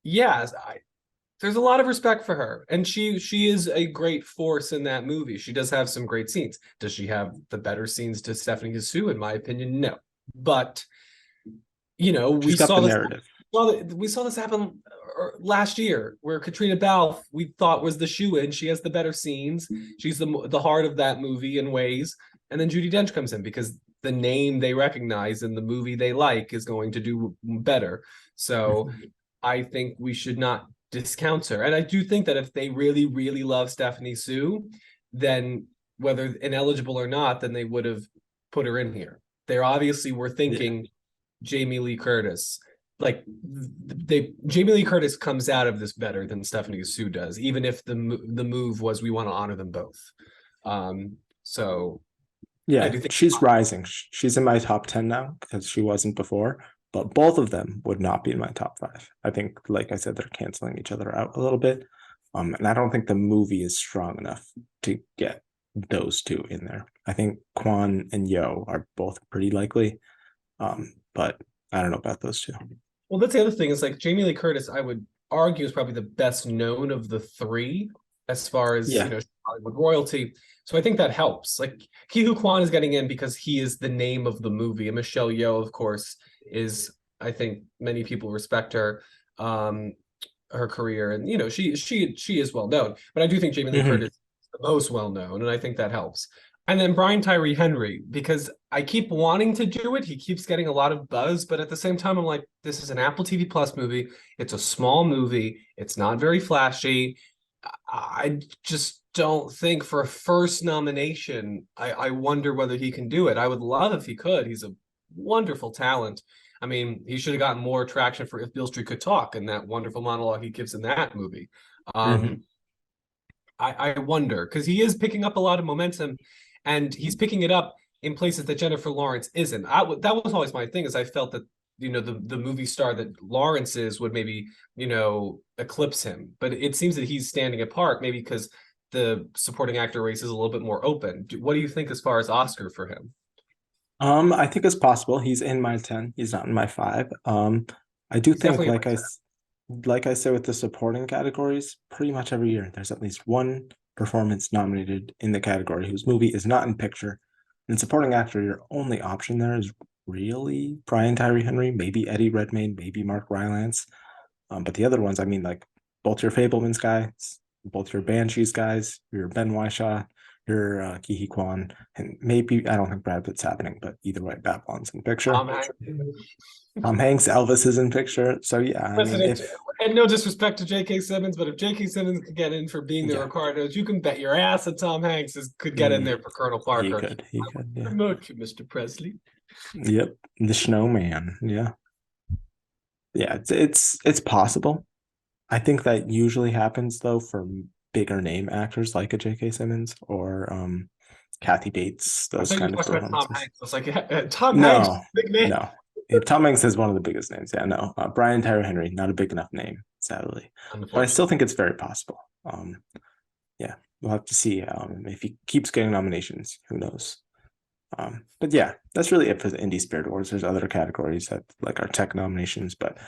[SPEAKER 2] yeah, there's a lot of respect for her, and she is a great force in that movie. She does have some great scenes. Does she have the better scenes to Stephanie Hsu? In my opinion, no. But
[SPEAKER 1] She's
[SPEAKER 2] we
[SPEAKER 1] got the
[SPEAKER 2] saw this.
[SPEAKER 1] narrative.
[SPEAKER 2] We saw this happen last year, where Katrina Balfe we thought was the shoe-in. She has the better scenes. She's the heart of that movie in ways, and then Judi Dench comes in because the name they recognize in the movie they like is going to do better. So I think we should not discount her. And I do think that if they really, really love Stephanie Sue, then whether ineligible or not, then they would have put her in here. They obviously were
[SPEAKER 1] Yeah.
[SPEAKER 2] thinking Jamie Lee Curtis. Like Jamie Lee Curtis comes out of this better than Stephanie Sue does, even if the move was we want to honor them both. So I
[SPEAKER 1] Yeah,
[SPEAKER 2] do think
[SPEAKER 1] she's rising. She's in my top 10 now because she wasn't before, but both of them would not be in my top five. I think, like I said, they're canceling each other out a little bit. And I don't think the movie is strong enough to get those two in there. I think Quan and Yo are both pretty likely. But I don't know about those two.
[SPEAKER 2] well, that's the other thing is like Jamie Lee Curtis, I would argue is probably the best known of the three as far as
[SPEAKER 1] Yeah.
[SPEAKER 2] Hollywood royalty. So I think that helps. Like Ke Huy Quan is getting in because he is the name of the movie, and Michelle Yeoh, of course, is I think many people respect her, her career, and she is well known. But I do think Jamie Lee
[SPEAKER 1] Mhm.
[SPEAKER 2] Curtis is the most well known, and I think that helps. And then Brian Tyree Henry, because I keep wanting to do it. He keeps getting a lot of buzz, but at the same time, I'm like, this is an Apple TV Plus movie. It's a small movie. It's not very flashy. I just don't think for a first nomination, I wonder whether he can do it. I would love if he could. He's a wonderful talent. I mean, he should have gotten more traction for If Beale Street Could Talk and that wonderful monologue he gives in that movie.
[SPEAKER 1] Mhm.
[SPEAKER 2] I wonder because he is picking up a lot of momentum, and he's picking it up in places that Jennifer Lawrence isn't. That was always my thing is I felt that the movie star that Lawrence is would maybe eclipse him, but it seems that he's standing apart maybe because the supporting actor race is a little bit more open. What do you think as far as Oscar for him?
[SPEAKER 1] I think it's possible. He's in my 10. He's not in my five. I do
[SPEAKER 2] He's
[SPEAKER 1] think,
[SPEAKER 2] definitely
[SPEAKER 1] like I said with the supporting categories, pretty much every year there's at least one performance nominated in the category whose movie is not in picture. And supporting actor, your only option there is really Brian Tyree Henry, maybe Eddie Redmayne, maybe Mark Rylance. But the other ones, I mean, like both your Fablemans guys, both your Banshees guys, your Ben Whishaw, your Ke Huy Quan, and maybe I don't think Brad Pitt's happening, but either way, Babylon's in picture.
[SPEAKER 2] Tom Hanks.
[SPEAKER 1] Tom Hanks, Elvis is in picture. So yeah, I mean,
[SPEAKER 2] President,
[SPEAKER 1] if
[SPEAKER 2] and no disrespect to J.K. Simmons, but if J.K. Simmons could get in for being the
[SPEAKER 1] yeah,
[SPEAKER 2] Ricardos, you can bet your ass that Tom Hanks could get in there for Colonel Parker.
[SPEAKER 1] he could, yeah,
[SPEAKER 2] Promote you, Mr. Presley.
[SPEAKER 1] yep, the Snowman, yeah, yeah, it's possible. I think that usually happens though for bigger name actors like a J.K. Simmons or Kathy Bates,
[SPEAKER 2] I
[SPEAKER 1] those
[SPEAKER 2] thought you
[SPEAKER 1] kind
[SPEAKER 2] were
[SPEAKER 1] of
[SPEAKER 2] talking about Tom
[SPEAKER 1] performances.
[SPEAKER 2] Hanks. I was like, yeah, Tom Hanks,
[SPEAKER 1] No,
[SPEAKER 2] big man.
[SPEAKER 1] no. If Tom Hanks is one of the biggest names. Yeah, no. Brian Tyree Henry, not a big enough name, sadly. But I still
[SPEAKER 2] Unfortunately.
[SPEAKER 1] think it's very possible. Yeah, we'll have to see if he keeps getting nominations. Who knows? But yeah, that's really it for the Indie Spirit Awards. There's other categories that like our tech nominations, but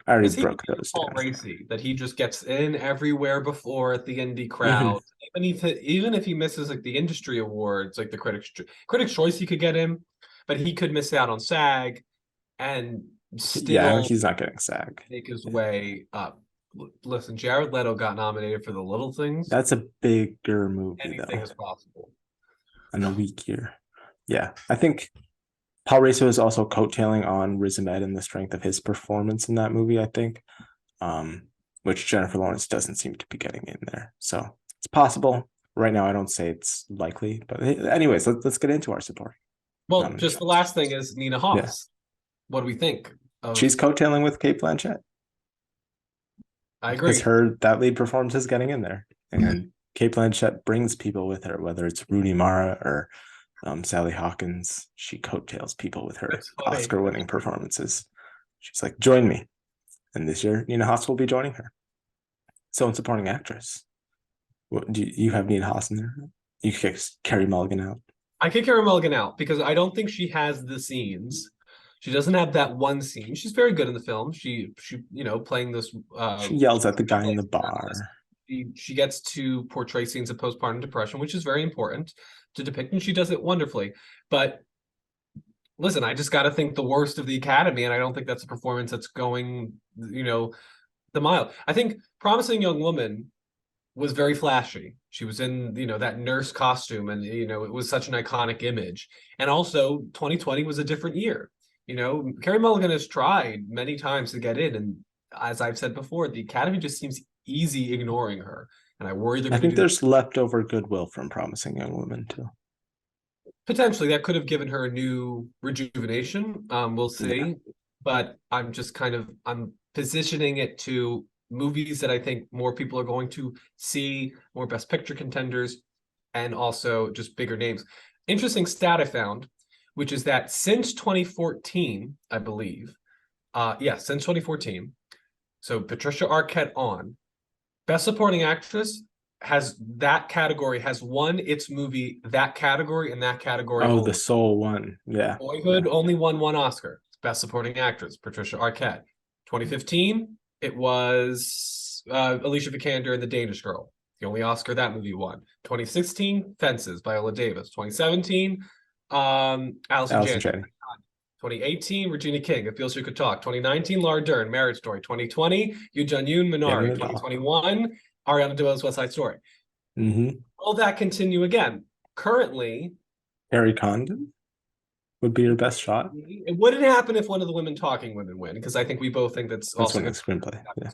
[SPEAKER 1] I already
[SPEAKER 2] Is he
[SPEAKER 1] broke those
[SPEAKER 2] Paul
[SPEAKER 1] down.
[SPEAKER 2] Racy that he just gets in everywhere before at the indie
[SPEAKER 1] Mhm.
[SPEAKER 2] crowd? Even if he misses like the industry awards, like the Critics Choice, he could get in, but he could miss out on SAG and
[SPEAKER 1] Yeah,
[SPEAKER 2] still
[SPEAKER 1] he's not getting SAG.
[SPEAKER 2] make his
[SPEAKER 1] Yeah.
[SPEAKER 2] way up. Listen, Jared Leto got nominated for The Little Things.
[SPEAKER 1] That's a bigger movie
[SPEAKER 2] Anything
[SPEAKER 1] though,
[SPEAKER 2] is possible.
[SPEAKER 1] and a weak year. Yeah, I think Paul Racer is also coattailing on Riz Ahmed and the strength of his performance in that movie, I think, um, which Jennifer Lawrence doesn't seem to be getting in there. So it's possible. Right now, I don't say it's likely, but anyways, let's get into our support
[SPEAKER 2] Well, just the
[SPEAKER 1] nominations.
[SPEAKER 2] last thing is Nina
[SPEAKER 1] Yeah,
[SPEAKER 2] Hoss. What do we think of?
[SPEAKER 1] she's coattailing with Kate Blanchett
[SPEAKER 2] I
[SPEAKER 1] because
[SPEAKER 2] agree.
[SPEAKER 1] her that lead performance is getting in there, and Kate Blanchett brings people with her, whether it's Rooney Mara or Sally Hawkins. She coattails people with her
[SPEAKER 2] That's funny.
[SPEAKER 1] Oscar-winning performances. She's like, "Join me," and this year Nina Hoss will be joining her. So in supporting actress, what do you have Nina Hoss in there? You kick Carrie Mulligan out.
[SPEAKER 2] I kick Karen Mulligan out because I don't think she has the scenes. She doesn't have that one scene. She's very good in the film. She playing this
[SPEAKER 1] She yells at the guy in the
[SPEAKER 2] journalist.
[SPEAKER 1] bar.
[SPEAKER 2] She gets to portray scenes of postpartum depression, which is very important to depict, and she does it wonderfully. But listen, I just got to think the worst of the Academy, and I don't think that's a performance that's going, the mile. I think Promising Young Woman was very flashy. She was in, that nurse costume, and it was such an iconic image. And also, 2020 was a different year. Carey Mulligan has tried many times to get in, and as I've said before, the Academy just seems easy ignoring her. And I worry they're
[SPEAKER 1] I
[SPEAKER 2] going to
[SPEAKER 1] think
[SPEAKER 2] do
[SPEAKER 1] there's leftover goodwill from Promising Young Woman too.
[SPEAKER 2] potentially that could have given her a new rejuvenation. We'll
[SPEAKER 1] Yeah.
[SPEAKER 2] see. But I'm positioning it to movies that I think more people are going to see, more Best Picture contenders, and also just bigger names. Interesting stat I found, which is that since 2014, I believe, since 2014, so Patricia Arquette on Best Supporting Actress has won its movie that category and that category
[SPEAKER 1] Oh, the
[SPEAKER 2] only.
[SPEAKER 1] Soul one. Yeah.
[SPEAKER 2] Boyhood only won one Oscar. Best Supporting Actress, Patricia Arquette. 2015, it was Alicia Vikander and The Danish Girl. The only Oscar that movie won. 2016, Fences, Viola Davis. 2017, Allison
[SPEAKER 1] Allison
[SPEAKER 2] Janney.
[SPEAKER 1] Janney.
[SPEAKER 2] 2018, Regina King, It Feels You Could Talk. 2019, Laura Dern, Marriage Story. 2020, Yoo Jun-yoon, Minari. 2021, Ariana DeBose, West Side Story.
[SPEAKER 1] Mm-hmm.
[SPEAKER 2] Will that continue again? Currently,
[SPEAKER 1] Harry Condon would be your best shot.
[SPEAKER 2] it wouldn't happen if one of the women talking women win, because I think we both think that's also
[SPEAKER 1] winning screenplay. Yeah.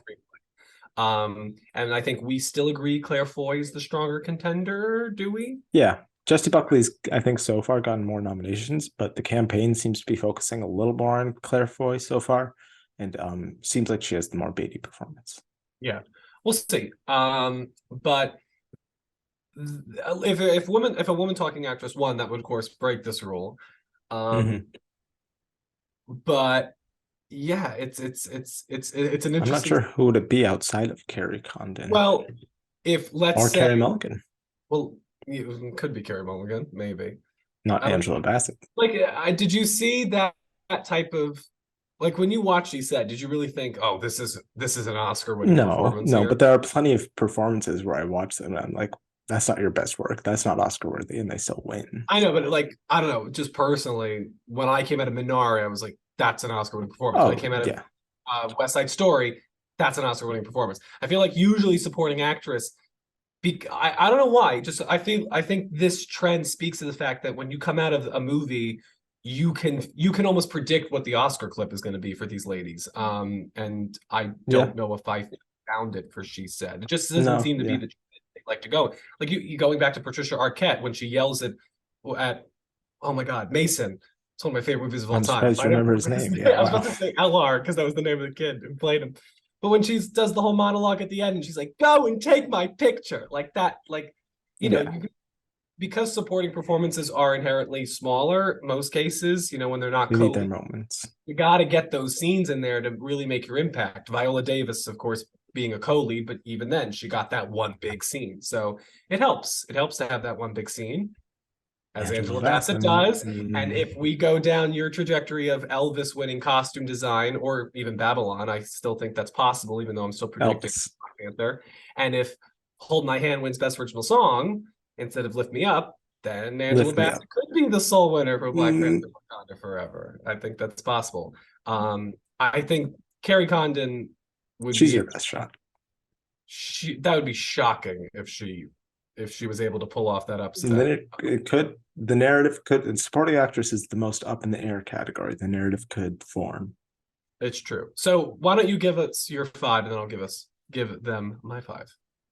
[SPEAKER 2] And I think we still agree Claire Foy is the stronger contender, do we?
[SPEAKER 1] Yeah. Jessie Buckley's, I think, so far gotten more nominations, but the campaign seems to be focusing a little more on Claire Foy so far, and seems like she has the more Beatty performance.
[SPEAKER 2] Yeah, we'll see. But if a woman talking actress won, that would of course break this rule. But yeah, it's an interesting.
[SPEAKER 1] I'm not sure who would it be outside of Carrie Condon.
[SPEAKER 2] Well, if let's
[SPEAKER 1] or
[SPEAKER 2] say
[SPEAKER 1] Carey Mulligan.
[SPEAKER 2] Well, it could be Carey Mulligan, maybe.
[SPEAKER 1] Not Angela Bassett.
[SPEAKER 2] Like, did you see that type of like when you watch these set? Did you really think, oh, this is an Oscar-winning performance?
[SPEAKER 1] No, but there are plenty of performances where I watch them and I'm like, that's not your best work. That's not Oscar worthy, and they still win.
[SPEAKER 2] I know, but like, I don't know. Just personally, when I came out of Minari, I was like, that's an Oscar-winning performance. When I came out of West Side Story, that's an Oscar-winning performance. I feel like usually supporting actress. I don't know why. Just I think this trend speaks to the fact that when you come out of a movie, you can almost predict what the Oscar clip is going to be for these ladies. And I don't know if I found it for She Said. It just doesn't seem to be the trend they like to go. Like you going back to Patricia Arquette when she yells at oh my God, Mason. It's one of my favorite movies of all time.
[SPEAKER 1] I remember his name.
[SPEAKER 2] I was about to say LR because that was the name of the kid who played him. But when she does the whole monologue at the end, and she's like, "Go and take my picture," like that, like because supporting performances are inherently smaller, most cases, when they're not
[SPEAKER 1] need their moments.
[SPEAKER 2] You got to get those scenes in there to really make your impact. Viola Davis, of course, being a co-lead, but even then, she got that one big scene, so it helps. It helps to have that one big scene, as Angela Bassett does. And if we go down your trajectory of Elvis winning costume design or even Babylon, I still think that's possible, even though I'm still predicting Black Panther. And if Hold My Hand wins Best Original Song instead of Lift Me Up, then Angela Bassett could be the sole winner for Black Panther Wakanda Forever. I think that's possible. I think Carrie Condon would
[SPEAKER 1] be your best shot.
[SPEAKER 2] That would be shocking if she was able to pull off that upset.
[SPEAKER 1] And then it could, the narrative could, and supporting actress is the most up in the air category. The narrative could form.
[SPEAKER 2] It's true. So why don't you give us your 5 and then I'll give them my 5.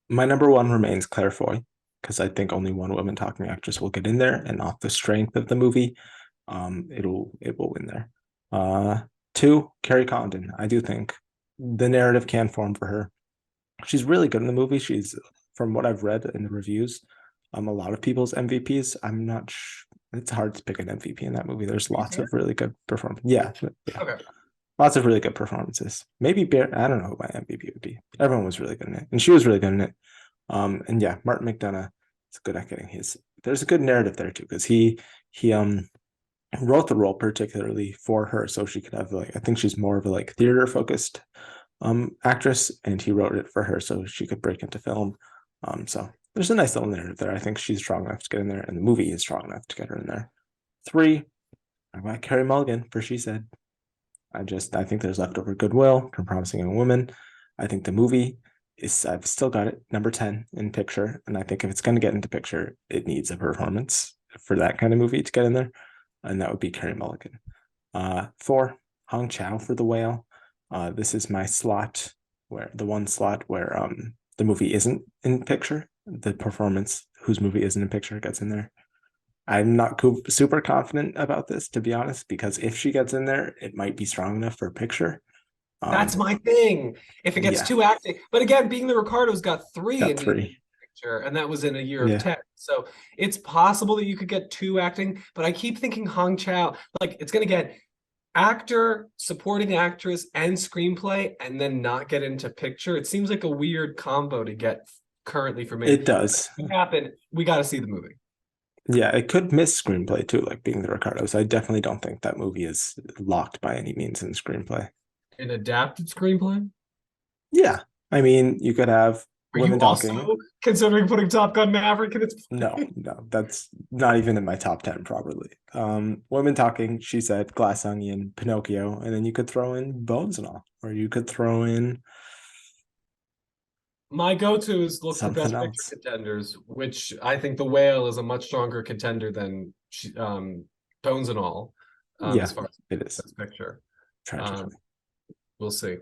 [SPEAKER 1] My number 1 remains Claire Foy, because I think only one woman talking actress will get in there, and off the strength of the movie, it will win there. 2, Carrie Condon. I do think the narrative can form for her. She's really good in the movie. She's, from what I've read in the reviews, a lot of people's MVPs. I'm not it's hard to pick an MVP in that movie. There's lots of really good performances. Yeah.
[SPEAKER 2] Okay.
[SPEAKER 1] Lots of really good performances. Maybe I don't know who my MVP would be. Everyone was really good in it, and she was really good in it. And yeah, Martin McDonagh is good at getting there's a good narrative there too, because he wrote the role particularly for her, so she could have I think she's more of a theater focused actress, and he wrote it for her so she could break into film. So there's a nice little narrative there. I think she's strong enough to get in there, and the movie is strong enough to get her in there. 3, I got Carrie Mulligan for She Said. I think there's leftover goodwill from Promising Young Woman. I think the movie is, I've still got it number 10 in picture. And I think if it's going to get into picture, it needs a performance for that kind of movie to get in there. And that would be Carrie Mulligan. 4, Hong Chow for The Whale. This is my slot where the one slot where the movie isn't in picture. The performance whose movie isn't in picture gets in there. I'm not super confident about this, to be honest, because if she gets in there, it might be strong enough for a picture.
[SPEAKER 2] That's my thing. If it gets
[SPEAKER 1] Yeah,
[SPEAKER 2] too acting, but again, being the Ricardos got three
[SPEAKER 1] got
[SPEAKER 2] in the
[SPEAKER 1] 3.
[SPEAKER 2] picture, and that was in a year of
[SPEAKER 1] Yeah,
[SPEAKER 2] 10. So it's possible that you could get two acting, but I keep thinking Hong Chow, like it's gonna get actor, supporting actress, and screenplay, and then not get into picture. It seems like a weird combo to get currently for me.
[SPEAKER 1] it does.
[SPEAKER 2] If it happen, we got to see the movie.
[SPEAKER 1] Yeah, it could miss screenplay too, like being the Ricardos. I definitely don't think that movie is locked by any means in screenplay.
[SPEAKER 2] An adapted screenplay?
[SPEAKER 1] Yeah, I mean, you could have
[SPEAKER 2] Are you
[SPEAKER 1] women
[SPEAKER 2] also
[SPEAKER 1] talking.
[SPEAKER 2] considering putting Top Gun Maverick in its
[SPEAKER 1] No, no, that's not even in my top 10 probably. Women talking, She Said, Glass Onion, Pinocchio, and then you could throw in Bones and All, or you could throw in
[SPEAKER 2] My go-to is look for
[SPEAKER 1] something
[SPEAKER 2] best picture
[SPEAKER 1] else.
[SPEAKER 2] contenders, which I think The Whale is a much stronger contender than Bones and All,
[SPEAKER 1] Yeah,
[SPEAKER 2] as far as
[SPEAKER 1] it is
[SPEAKER 2] best picture. Um,
[SPEAKER 1] tragically.
[SPEAKER 2] we'll see.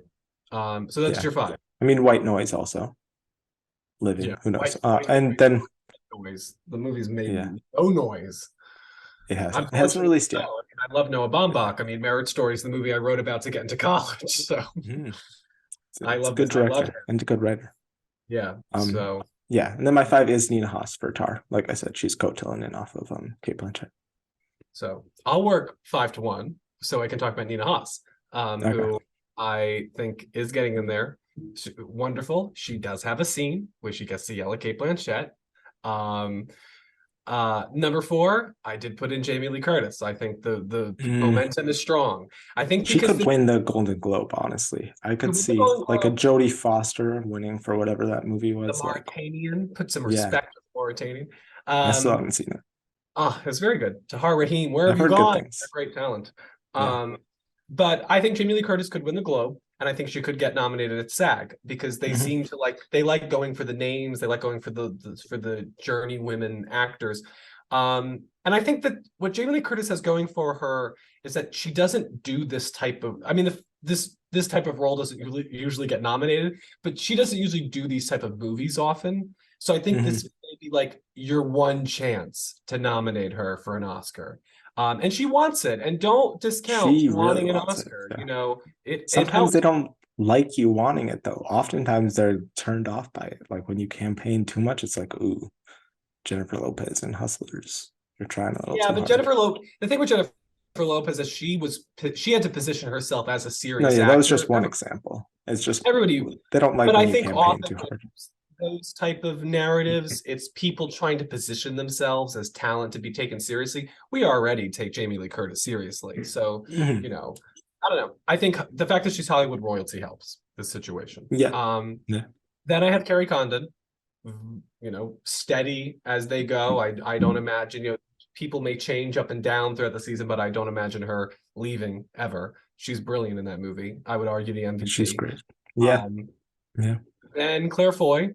[SPEAKER 2] So that's
[SPEAKER 1] Yeah,
[SPEAKER 2] your 5.
[SPEAKER 1] I mean, White Noise also.
[SPEAKER 2] Yeah,
[SPEAKER 1] Living, who knows?
[SPEAKER 2] white noise,
[SPEAKER 1] And then
[SPEAKER 2] noise. The movie's made
[SPEAKER 1] yeah,
[SPEAKER 2] no noise.
[SPEAKER 1] it hasn't. It hasn't
[SPEAKER 2] Unfortunately,
[SPEAKER 1] released
[SPEAKER 2] no.
[SPEAKER 1] yet.
[SPEAKER 2] I mean, I love Noah Baumbach. I mean, Marriage Story is the movie I wrote about to get into college. So
[SPEAKER 1] Mm.
[SPEAKER 2] I
[SPEAKER 1] It's a
[SPEAKER 2] love
[SPEAKER 1] good
[SPEAKER 2] this. I love
[SPEAKER 1] director
[SPEAKER 2] her.
[SPEAKER 1] and a good writer.
[SPEAKER 2] Yeah.
[SPEAKER 1] Um,
[SPEAKER 2] So
[SPEAKER 1] yeah, and then my 5 is Nina Haas for Tar. Like I said, she's coattailing in off of Kate Blanchett.
[SPEAKER 2] I'll work 5-1 so I can talk about Nina Haas,
[SPEAKER 1] Okay.
[SPEAKER 2] who I think is getting in there. Wonderful. She does have a scene where she gets to yell at Kate Blanchett. Um, number 4, I did put in Jamie Lee Curtis. I think the
[SPEAKER 1] Mm,
[SPEAKER 2] momentum is strong. I think
[SPEAKER 1] she
[SPEAKER 2] because
[SPEAKER 1] could
[SPEAKER 2] the
[SPEAKER 1] win the Golden Globe, honestly. I could
[SPEAKER 2] with the
[SPEAKER 1] see
[SPEAKER 2] Golden
[SPEAKER 1] like a
[SPEAKER 2] Globe,
[SPEAKER 1] Jodie Foster winning for whatever that movie
[SPEAKER 2] the
[SPEAKER 1] was. Like,
[SPEAKER 2] Mauritanian, put some
[SPEAKER 1] yeah,
[SPEAKER 2] respect on Mauritanian.
[SPEAKER 1] I still
[SPEAKER 2] Um,
[SPEAKER 1] haven't seen it.
[SPEAKER 2] it's very good. Tahar Rahim, where
[SPEAKER 1] I've
[SPEAKER 2] have you
[SPEAKER 1] heard good
[SPEAKER 2] gone? A
[SPEAKER 1] things.
[SPEAKER 2] great talent.
[SPEAKER 1] Yeah.
[SPEAKER 2] Um, but I think Jamie Lee Curtis could win the Globe, and I think she could get nominated at SAG because they
[SPEAKER 1] Hmm.
[SPEAKER 2] seem to they like going for the names, they like going for the journey women actors. And I think that what Jamie Lee Curtis has going for her is that she doesn't do this type of. I mean, this type of role doesn't usually get nominated, but she doesn't usually do these type of movies often. So I think
[SPEAKER 1] Hmm.
[SPEAKER 2] this may be like your one chance to nominate her for an Oscar. And she wants it. And don't discount
[SPEAKER 1] She really
[SPEAKER 2] wanting an
[SPEAKER 1] wants it.
[SPEAKER 2] Oscar.
[SPEAKER 1] Yeah.
[SPEAKER 2] It
[SPEAKER 1] Sometimes they
[SPEAKER 2] helps.
[SPEAKER 1] don't like you wanting it though. Oftentimes they're turned off by it. Like when you campaign too much, it's like, ooh, Jennifer Lopez and Hustlers. You're trying a little
[SPEAKER 2] Yeah,
[SPEAKER 1] too
[SPEAKER 2] but
[SPEAKER 1] hard.
[SPEAKER 2] The thing with Jennifer Lopez is she had to position herself as a
[SPEAKER 1] No,
[SPEAKER 2] serious
[SPEAKER 1] yeah, that was
[SPEAKER 2] actor.
[SPEAKER 1] just one example. It's just
[SPEAKER 2] Everybody,
[SPEAKER 1] they don't like
[SPEAKER 2] but
[SPEAKER 1] when
[SPEAKER 2] I
[SPEAKER 1] you
[SPEAKER 2] think
[SPEAKER 1] campaign
[SPEAKER 2] often
[SPEAKER 1] too hard.
[SPEAKER 2] those type of narratives, it's people trying to position themselves as talent to be taken seriously. We already take Jamie Lee Curtis seriously. So,
[SPEAKER 1] Mhm.
[SPEAKER 2] you know, I don't know. I think the fact that she's Hollywood royalty helps this situation.
[SPEAKER 1] Yeah. Yeah.
[SPEAKER 2] Then I had Carrie Condon, steady as they go. I don't imagine, people may change up and down throughout the season, but I don't imagine her leaving ever. She's brilliant in that movie. I would argue the
[SPEAKER 1] She's
[SPEAKER 2] MVP.
[SPEAKER 1] great. Yeah.
[SPEAKER 2] Um,
[SPEAKER 1] Yeah.
[SPEAKER 2] then Claire Foy.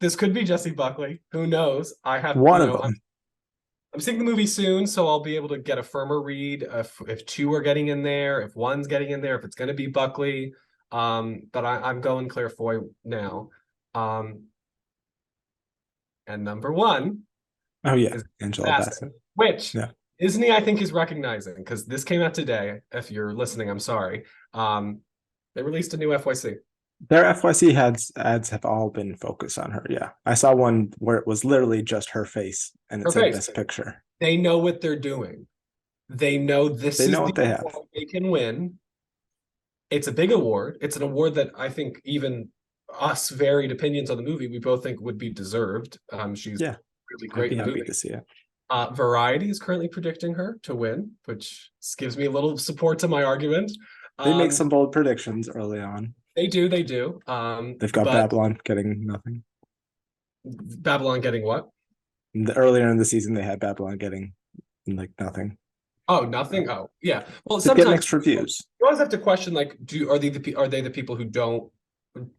[SPEAKER 2] This could be Jessie Buckley. Who knows? I have,
[SPEAKER 1] One of them.
[SPEAKER 2] I'm seeing the movie soon, so I'll be able to get a firmer read if two are getting in there, if one's getting in there, if it's going to be Buckley. But I'm going Claire Foy now. And number 1
[SPEAKER 1] Oh yeah.
[SPEAKER 2] is
[SPEAKER 1] Angela
[SPEAKER 2] Bassett,
[SPEAKER 1] Bassett.
[SPEAKER 2] which
[SPEAKER 1] Yeah.
[SPEAKER 2] Disney, I think, is recognizing because this came out today. If you're listening, I'm sorry. They released a new FYC.
[SPEAKER 1] Their FYC ads have all been focused on her. Yeah. I saw one where it was literally just her face and it
[SPEAKER 2] Her
[SPEAKER 1] said
[SPEAKER 2] face.
[SPEAKER 1] best picture.
[SPEAKER 2] They know what they're doing. They know this
[SPEAKER 1] They
[SPEAKER 2] is
[SPEAKER 1] know
[SPEAKER 2] the
[SPEAKER 1] what they have.
[SPEAKER 2] award they can win. It's a big award. It's an award that I think even us varied opinions on the movie, we both think would be deserved. She's
[SPEAKER 1] Yeah.
[SPEAKER 2] really
[SPEAKER 1] I'd
[SPEAKER 2] great
[SPEAKER 1] be
[SPEAKER 2] in the
[SPEAKER 1] happy
[SPEAKER 2] movie.
[SPEAKER 1] to see it.
[SPEAKER 2] Variety is currently predicting her to win, which gives me a little support to my argument.
[SPEAKER 1] They make
[SPEAKER 2] Um,
[SPEAKER 1] some bold predictions early on.
[SPEAKER 2] they do.
[SPEAKER 1] They've got
[SPEAKER 2] But
[SPEAKER 1] Babylon getting nothing.
[SPEAKER 2] Babylon getting what?
[SPEAKER 1] Earlier in the season, they had Babylon getting like nothing.
[SPEAKER 2] Oh, nothing. Oh, yeah. Well,
[SPEAKER 1] Could get
[SPEAKER 2] sometimes
[SPEAKER 1] mixed reviews.
[SPEAKER 2] you always have to question, like, are they the people who don't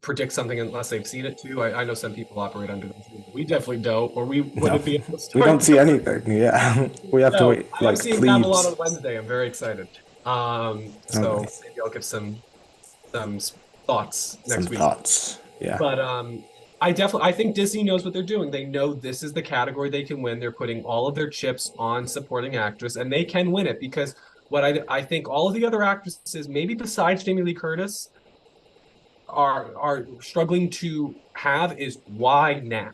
[SPEAKER 2] predict something unless they've seen it too? I know some people operate under those rules. We definitely don't, or we
[SPEAKER 1] No,
[SPEAKER 2] wouldn't be able to
[SPEAKER 1] we
[SPEAKER 2] start
[SPEAKER 1] don't see
[SPEAKER 2] doing.
[SPEAKER 1] anything. Yeah, we have to
[SPEAKER 2] So
[SPEAKER 1] wait
[SPEAKER 2] I am
[SPEAKER 1] like
[SPEAKER 2] seeing Babylon
[SPEAKER 1] plebes.
[SPEAKER 2] on Wednesday. I'm very excited.
[SPEAKER 1] Oh,
[SPEAKER 2] So
[SPEAKER 1] nice.
[SPEAKER 2] maybe I'll give some thoughts
[SPEAKER 1] Some
[SPEAKER 2] next week.
[SPEAKER 1] thoughts. Yeah,
[SPEAKER 2] But I think Disney knows what they're doing. They know this is the category they can win. They're putting all of their chips on supporting actress, and they can win it because what I think all of the other actresses, maybe besides Jamie Lee Curtis, are struggling to have is why now.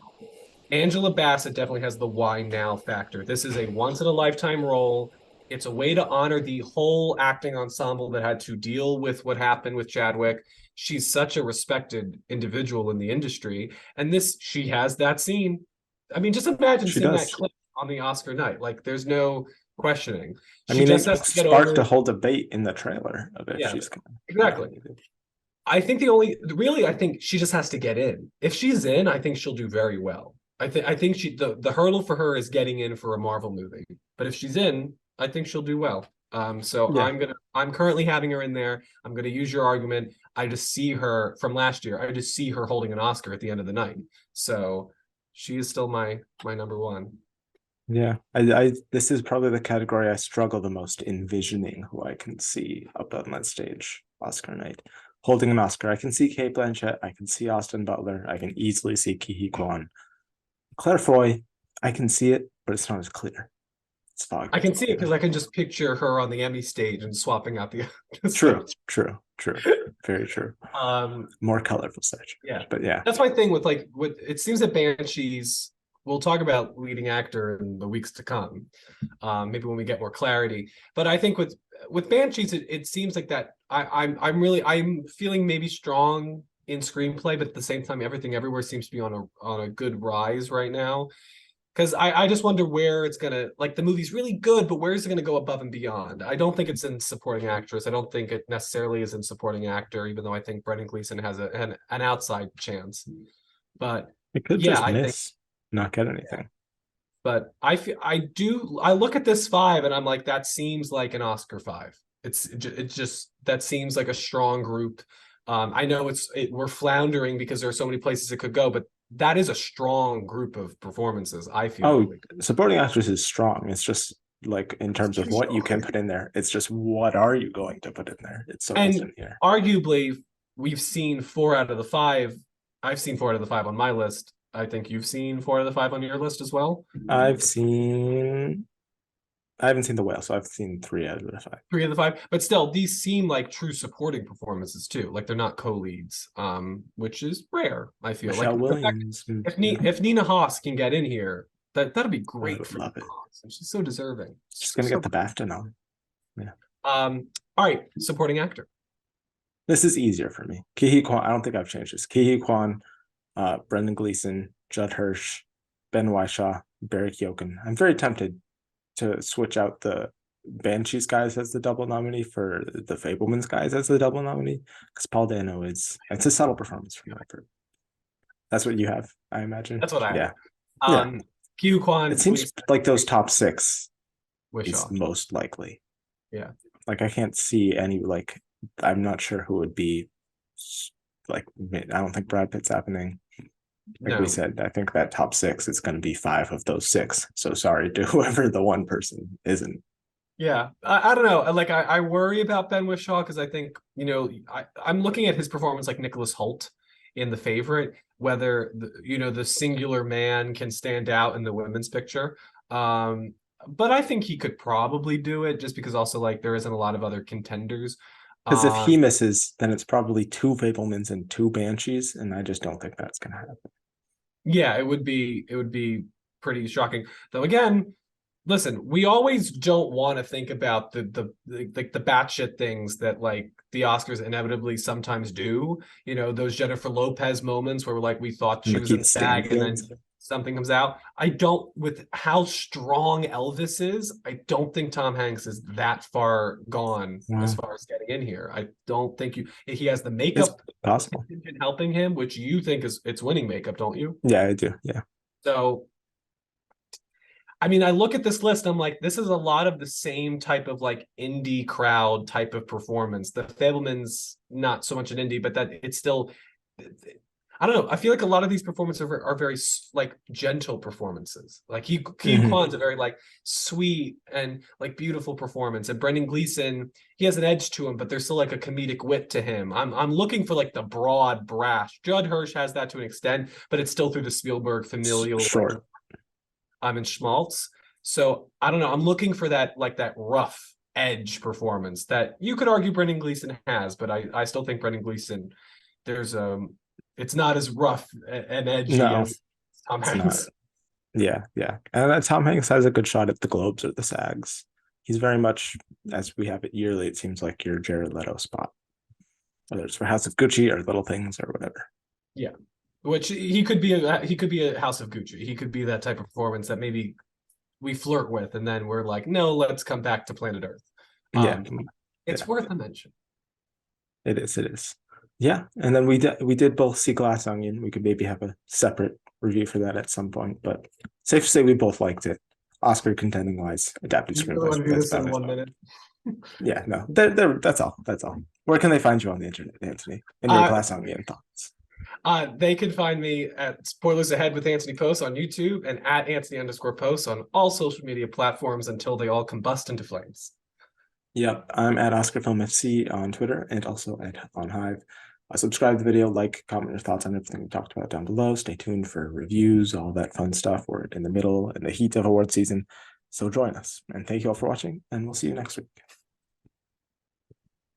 [SPEAKER 2] Angela Bassett definitely has the why now factor. This is a once in a lifetime role. It's a way to honor the whole acting ensemble that had to deal with what happened with Chadwick. She's such a respected individual in the industry. And this, she has that scene. I mean, just imagine
[SPEAKER 1] she
[SPEAKER 2] seeing that
[SPEAKER 1] does.
[SPEAKER 2] clip on the Oscar night. Like, there's no questioning.
[SPEAKER 1] I
[SPEAKER 2] She
[SPEAKER 1] mean,
[SPEAKER 2] just
[SPEAKER 1] it
[SPEAKER 2] has to get
[SPEAKER 1] sparked a
[SPEAKER 2] over.
[SPEAKER 1] whole debate in the trailer of if
[SPEAKER 2] Yeah,
[SPEAKER 1] she's gonna be
[SPEAKER 2] exactly.
[SPEAKER 1] nominated.
[SPEAKER 2] I think the only really I think she just has to get in. If she's in, I think she'll do very well. I think the hurdle for her is getting in for a Marvel movie. But if she's in, I think she'll do well. So
[SPEAKER 1] Yeah,
[SPEAKER 2] I'm currently having her in there. I'm gonna use your argument. I just see her from last year. I just see her holding an Oscar at the end of the night. So she is still my number one.
[SPEAKER 1] yeah. I this is probably the category I struggle the most envisioning who I can see up on that stage Oscar night. Holding an Oscar. I can see Kate Blanchett. I can see Austin Butler. I can easily see Ke Huy Quan. Claire Foy, I can see it, but it's not as clear. It's
[SPEAKER 2] I
[SPEAKER 1] foggy.
[SPEAKER 2] can see it
[SPEAKER 1] Yeah.
[SPEAKER 2] because I can just picture her on the Emmy stage and swapping out the
[SPEAKER 1] True, true, true. Very true.
[SPEAKER 2] um
[SPEAKER 1] More colorful stage.
[SPEAKER 2] Yeah,
[SPEAKER 1] But yeah.
[SPEAKER 2] that's my thing with like with it seems that Banshees. We'll talk about leading actor in the weeks to come, maybe when we get more clarity. But I think with Banshees, it seems like that I'm feeling maybe strong in screenplay, but at the same time, everything everywhere seems to be on a good rise right now. Because I just wonder where it's gonna like the movie's really good, but where is it gonna go above and beyond? I don't think it's in supporting actress. I don't think it necessarily is in supporting actor, even though I think Brendan Gleeson has an outside chance. But
[SPEAKER 1] It could
[SPEAKER 2] yeah,
[SPEAKER 1] just
[SPEAKER 2] I think
[SPEAKER 1] miss, not get
[SPEAKER 2] yeah.
[SPEAKER 1] anything.
[SPEAKER 2] But I look at this five and I'm like, that seems like an Oscar five. It's just that seems like a strong group. I know we're floundering because there are so many places it could go, but that is a strong group of performances, I feel
[SPEAKER 1] Oh,
[SPEAKER 2] like.
[SPEAKER 1] supporting actress is strong. It's just like in
[SPEAKER 2] It's
[SPEAKER 1] terms of
[SPEAKER 2] too
[SPEAKER 1] what you can
[SPEAKER 2] strong.
[SPEAKER 1] put in there. It's just what are you going to put in there? It's so
[SPEAKER 2] And
[SPEAKER 1] open here.
[SPEAKER 2] arguably, we've seen four out of the five. I've seen four out of the five on my list. I think you've seen four out of the five on your list as well.
[SPEAKER 1] I've seen I haven't seen the whale, so I've seen 3 out of the 5.
[SPEAKER 2] Three of the five, but still, these seem like true supporting performances too. Like they're not co-leads, which is rare. I feel like
[SPEAKER 1] Michelle
[SPEAKER 2] the fact
[SPEAKER 1] Williams, yeah,
[SPEAKER 2] if Nina Haas can get in here, that'd be
[SPEAKER 1] I
[SPEAKER 2] great
[SPEAKER 1] would
[SPEAKER 2] for Nina
[SPEAKER 1] love it.
[SPEAKER 2] Haas, and she's so deserving.
[SPEAKER 1] She's
[SPEAKER 2] So,
[SPEAKER 1] gonna
[SPEAKER 2] so
[SPEAKER 1] get the BAFTA nom. Yeah.
[SPEAKER 2] all right, supporting actor.
[SPEAKER 1] This is easier for me. Ke Huy Quan, I don't think I've changed this. Ke Huy Quan, Brendan Gleeson, Judd Hirsch, Ben Whishaw, Barry Keoghan. I'm very tempted to switch out the Banshees guys as the double nominee for the Fablemans guys as the double nominee because Paul Dano it's a subtle performance from Viper. That's what you have, I imagine.
[SPEAKER 2] That's what I have.
[SPEAKER 1] Yeah, yeah.
[SPEAKER 2] Hugh Kwan,
[SPEAKER 1] It seems like those top 6 is
[SPEAKER 2] Wishaw.
[SPEAKER 1] most likely.
[SPEAKER 2] Yeah.
[SPEAKER 1] Like I can't see any like I'm not sure who would be like I don't think Brad Pitt's happening. Like we
[SPEAKER 2] No.
[SPEAKER 1] said, I think that top 6 is going to be 5 of those 6. So sorry to whoever the one person isn't.
[SPEAKER 2] Yeah, I don't know. Like I worry about Ben Whishaw because I think I'm looking at his performance like Nicholas Hoult in The Favorite, whether the singular man can stand out in the women's picture. But I think he could probably do it just because also like there isn't a lot of other contenders.
[SPEAKER 1] Because if he
[SPEAKER 2] Um,
[SPEAKER 1] misses, then it's probably 2 Fablemans and 2 Banshees, and I just don't think that's going to happen.
[SPEAKER 2] yeah, it would be pretty shocking. Though again, listen, we always don't want to think about the batshit things that like the Oscars inevitably sometimes do. Those Jennifer Lopez moments where we thought she was in
[SPEAKER 1] Lakeith
[SPEAKER 2] the bag and then
[SPEAKER 1] Stanfield.
[SPEAKER 2] something comes out. I don't with how strong Elvis is, I don't think Tom Hanks is that far gone as
[SPEAKER 1] Wow.
[SPEAKER 2] far as getting in here. I don't think he has the
[SPEAKER 1] It's
[SPEAKER 2] makeup
[SPEAKER 1] possible.
[SPEAKER 2] helping him, which you think is it's winning makeup, don't you?
[SPEAKER 1] Yeah, I do. Yeah.
[SPEAKER 2] So I mean, I look at this list, I'm like, this is a lot of the same type of like indie crowd type of performance. The Fableman's not so much an indie, but that it's still, I don't know. I feel like a lot of these performances are very like gentle performances. Like Ke
[SPEAKER 1] Mhm.
[SPEAKER 2] Kwan's a very like sweet and like beautiful performance, and Brendan Gleeson, he has an edge to him, but there's still like a comedic wit to him. I'm looking for like the broad brash. Judd Hirsch has that to an extent, but it's still through the Spielberg familial like
[SPEAKER 1] Short.
[SPEAKER 2] in Schmaltz. So I don't know. I'm looking for that like that rough edge performance that you could argue Brendan Gleeson has, but I still think Brendan Gleeson, there's it's not as rough and edgy
[SPEAKER 1] No,
[SPEAKER 2] as Tom
[SPEAKER 1] it's not.
[SPEAKER 2] Hanks.
[SPEAKER 1] Yeah, yeah. And Tom Hanks has a good shot at the Globes or the SAGs. He's very much, as we have it yearly, it seems like your Jared Leto spot, whether it's for House of Gucci or Little Things or whatever.
[SPEAKER 2] Yeah. Which he could be a House of Gucci. He could be that type of performance that maybe we flirt with and then we're like, no, let's come back to planet Earth.
[SPEAKER 1] Yeah,
[SPEAKER 2] Um it's
[SPEAKER 1] yeah.
[SPEAKER 2] worth a mention.
[SPEAKER 1] It is. It is. Yeah, and then we did both see Glass Onion. We could maybe have a separate review for that at some point, but safe to say we both liked it. Oscar contending wise, adapted
[SPEAKER 2] You really
[SPEAKER 1] screenplays.
[SPEAKER 2] want to do
[SPEAKER 1] That's
[SPEAKER 2] this in
[SPEAKER 1] about it.
[SPEAKER 2] 1 minute?
[SPEAKER 1] Yeah, no, that's all. That's all. Where can they find you on the internet, Anthony? And your
[SPEAKER 2] Uh
[SPEAKER 1] Glass Onion thoughts?
[SPEAKER 2] They can find me at Spoilers Ahead with Anthony Post on YouTube and at Anthony_Post on all social media platforms until they all combust into flames.
[SPEAKER 1] Yep, I'm at Oscar Film FC on Twitter and also at on Hive. Subscribe to the video, like, comment your thoughts on everything we talked about down below. Stay tuned for reviews, all that fun stuff. We're in the middle, in the heat of award season. So join us. And thank you all for watching, and we'll see you next week.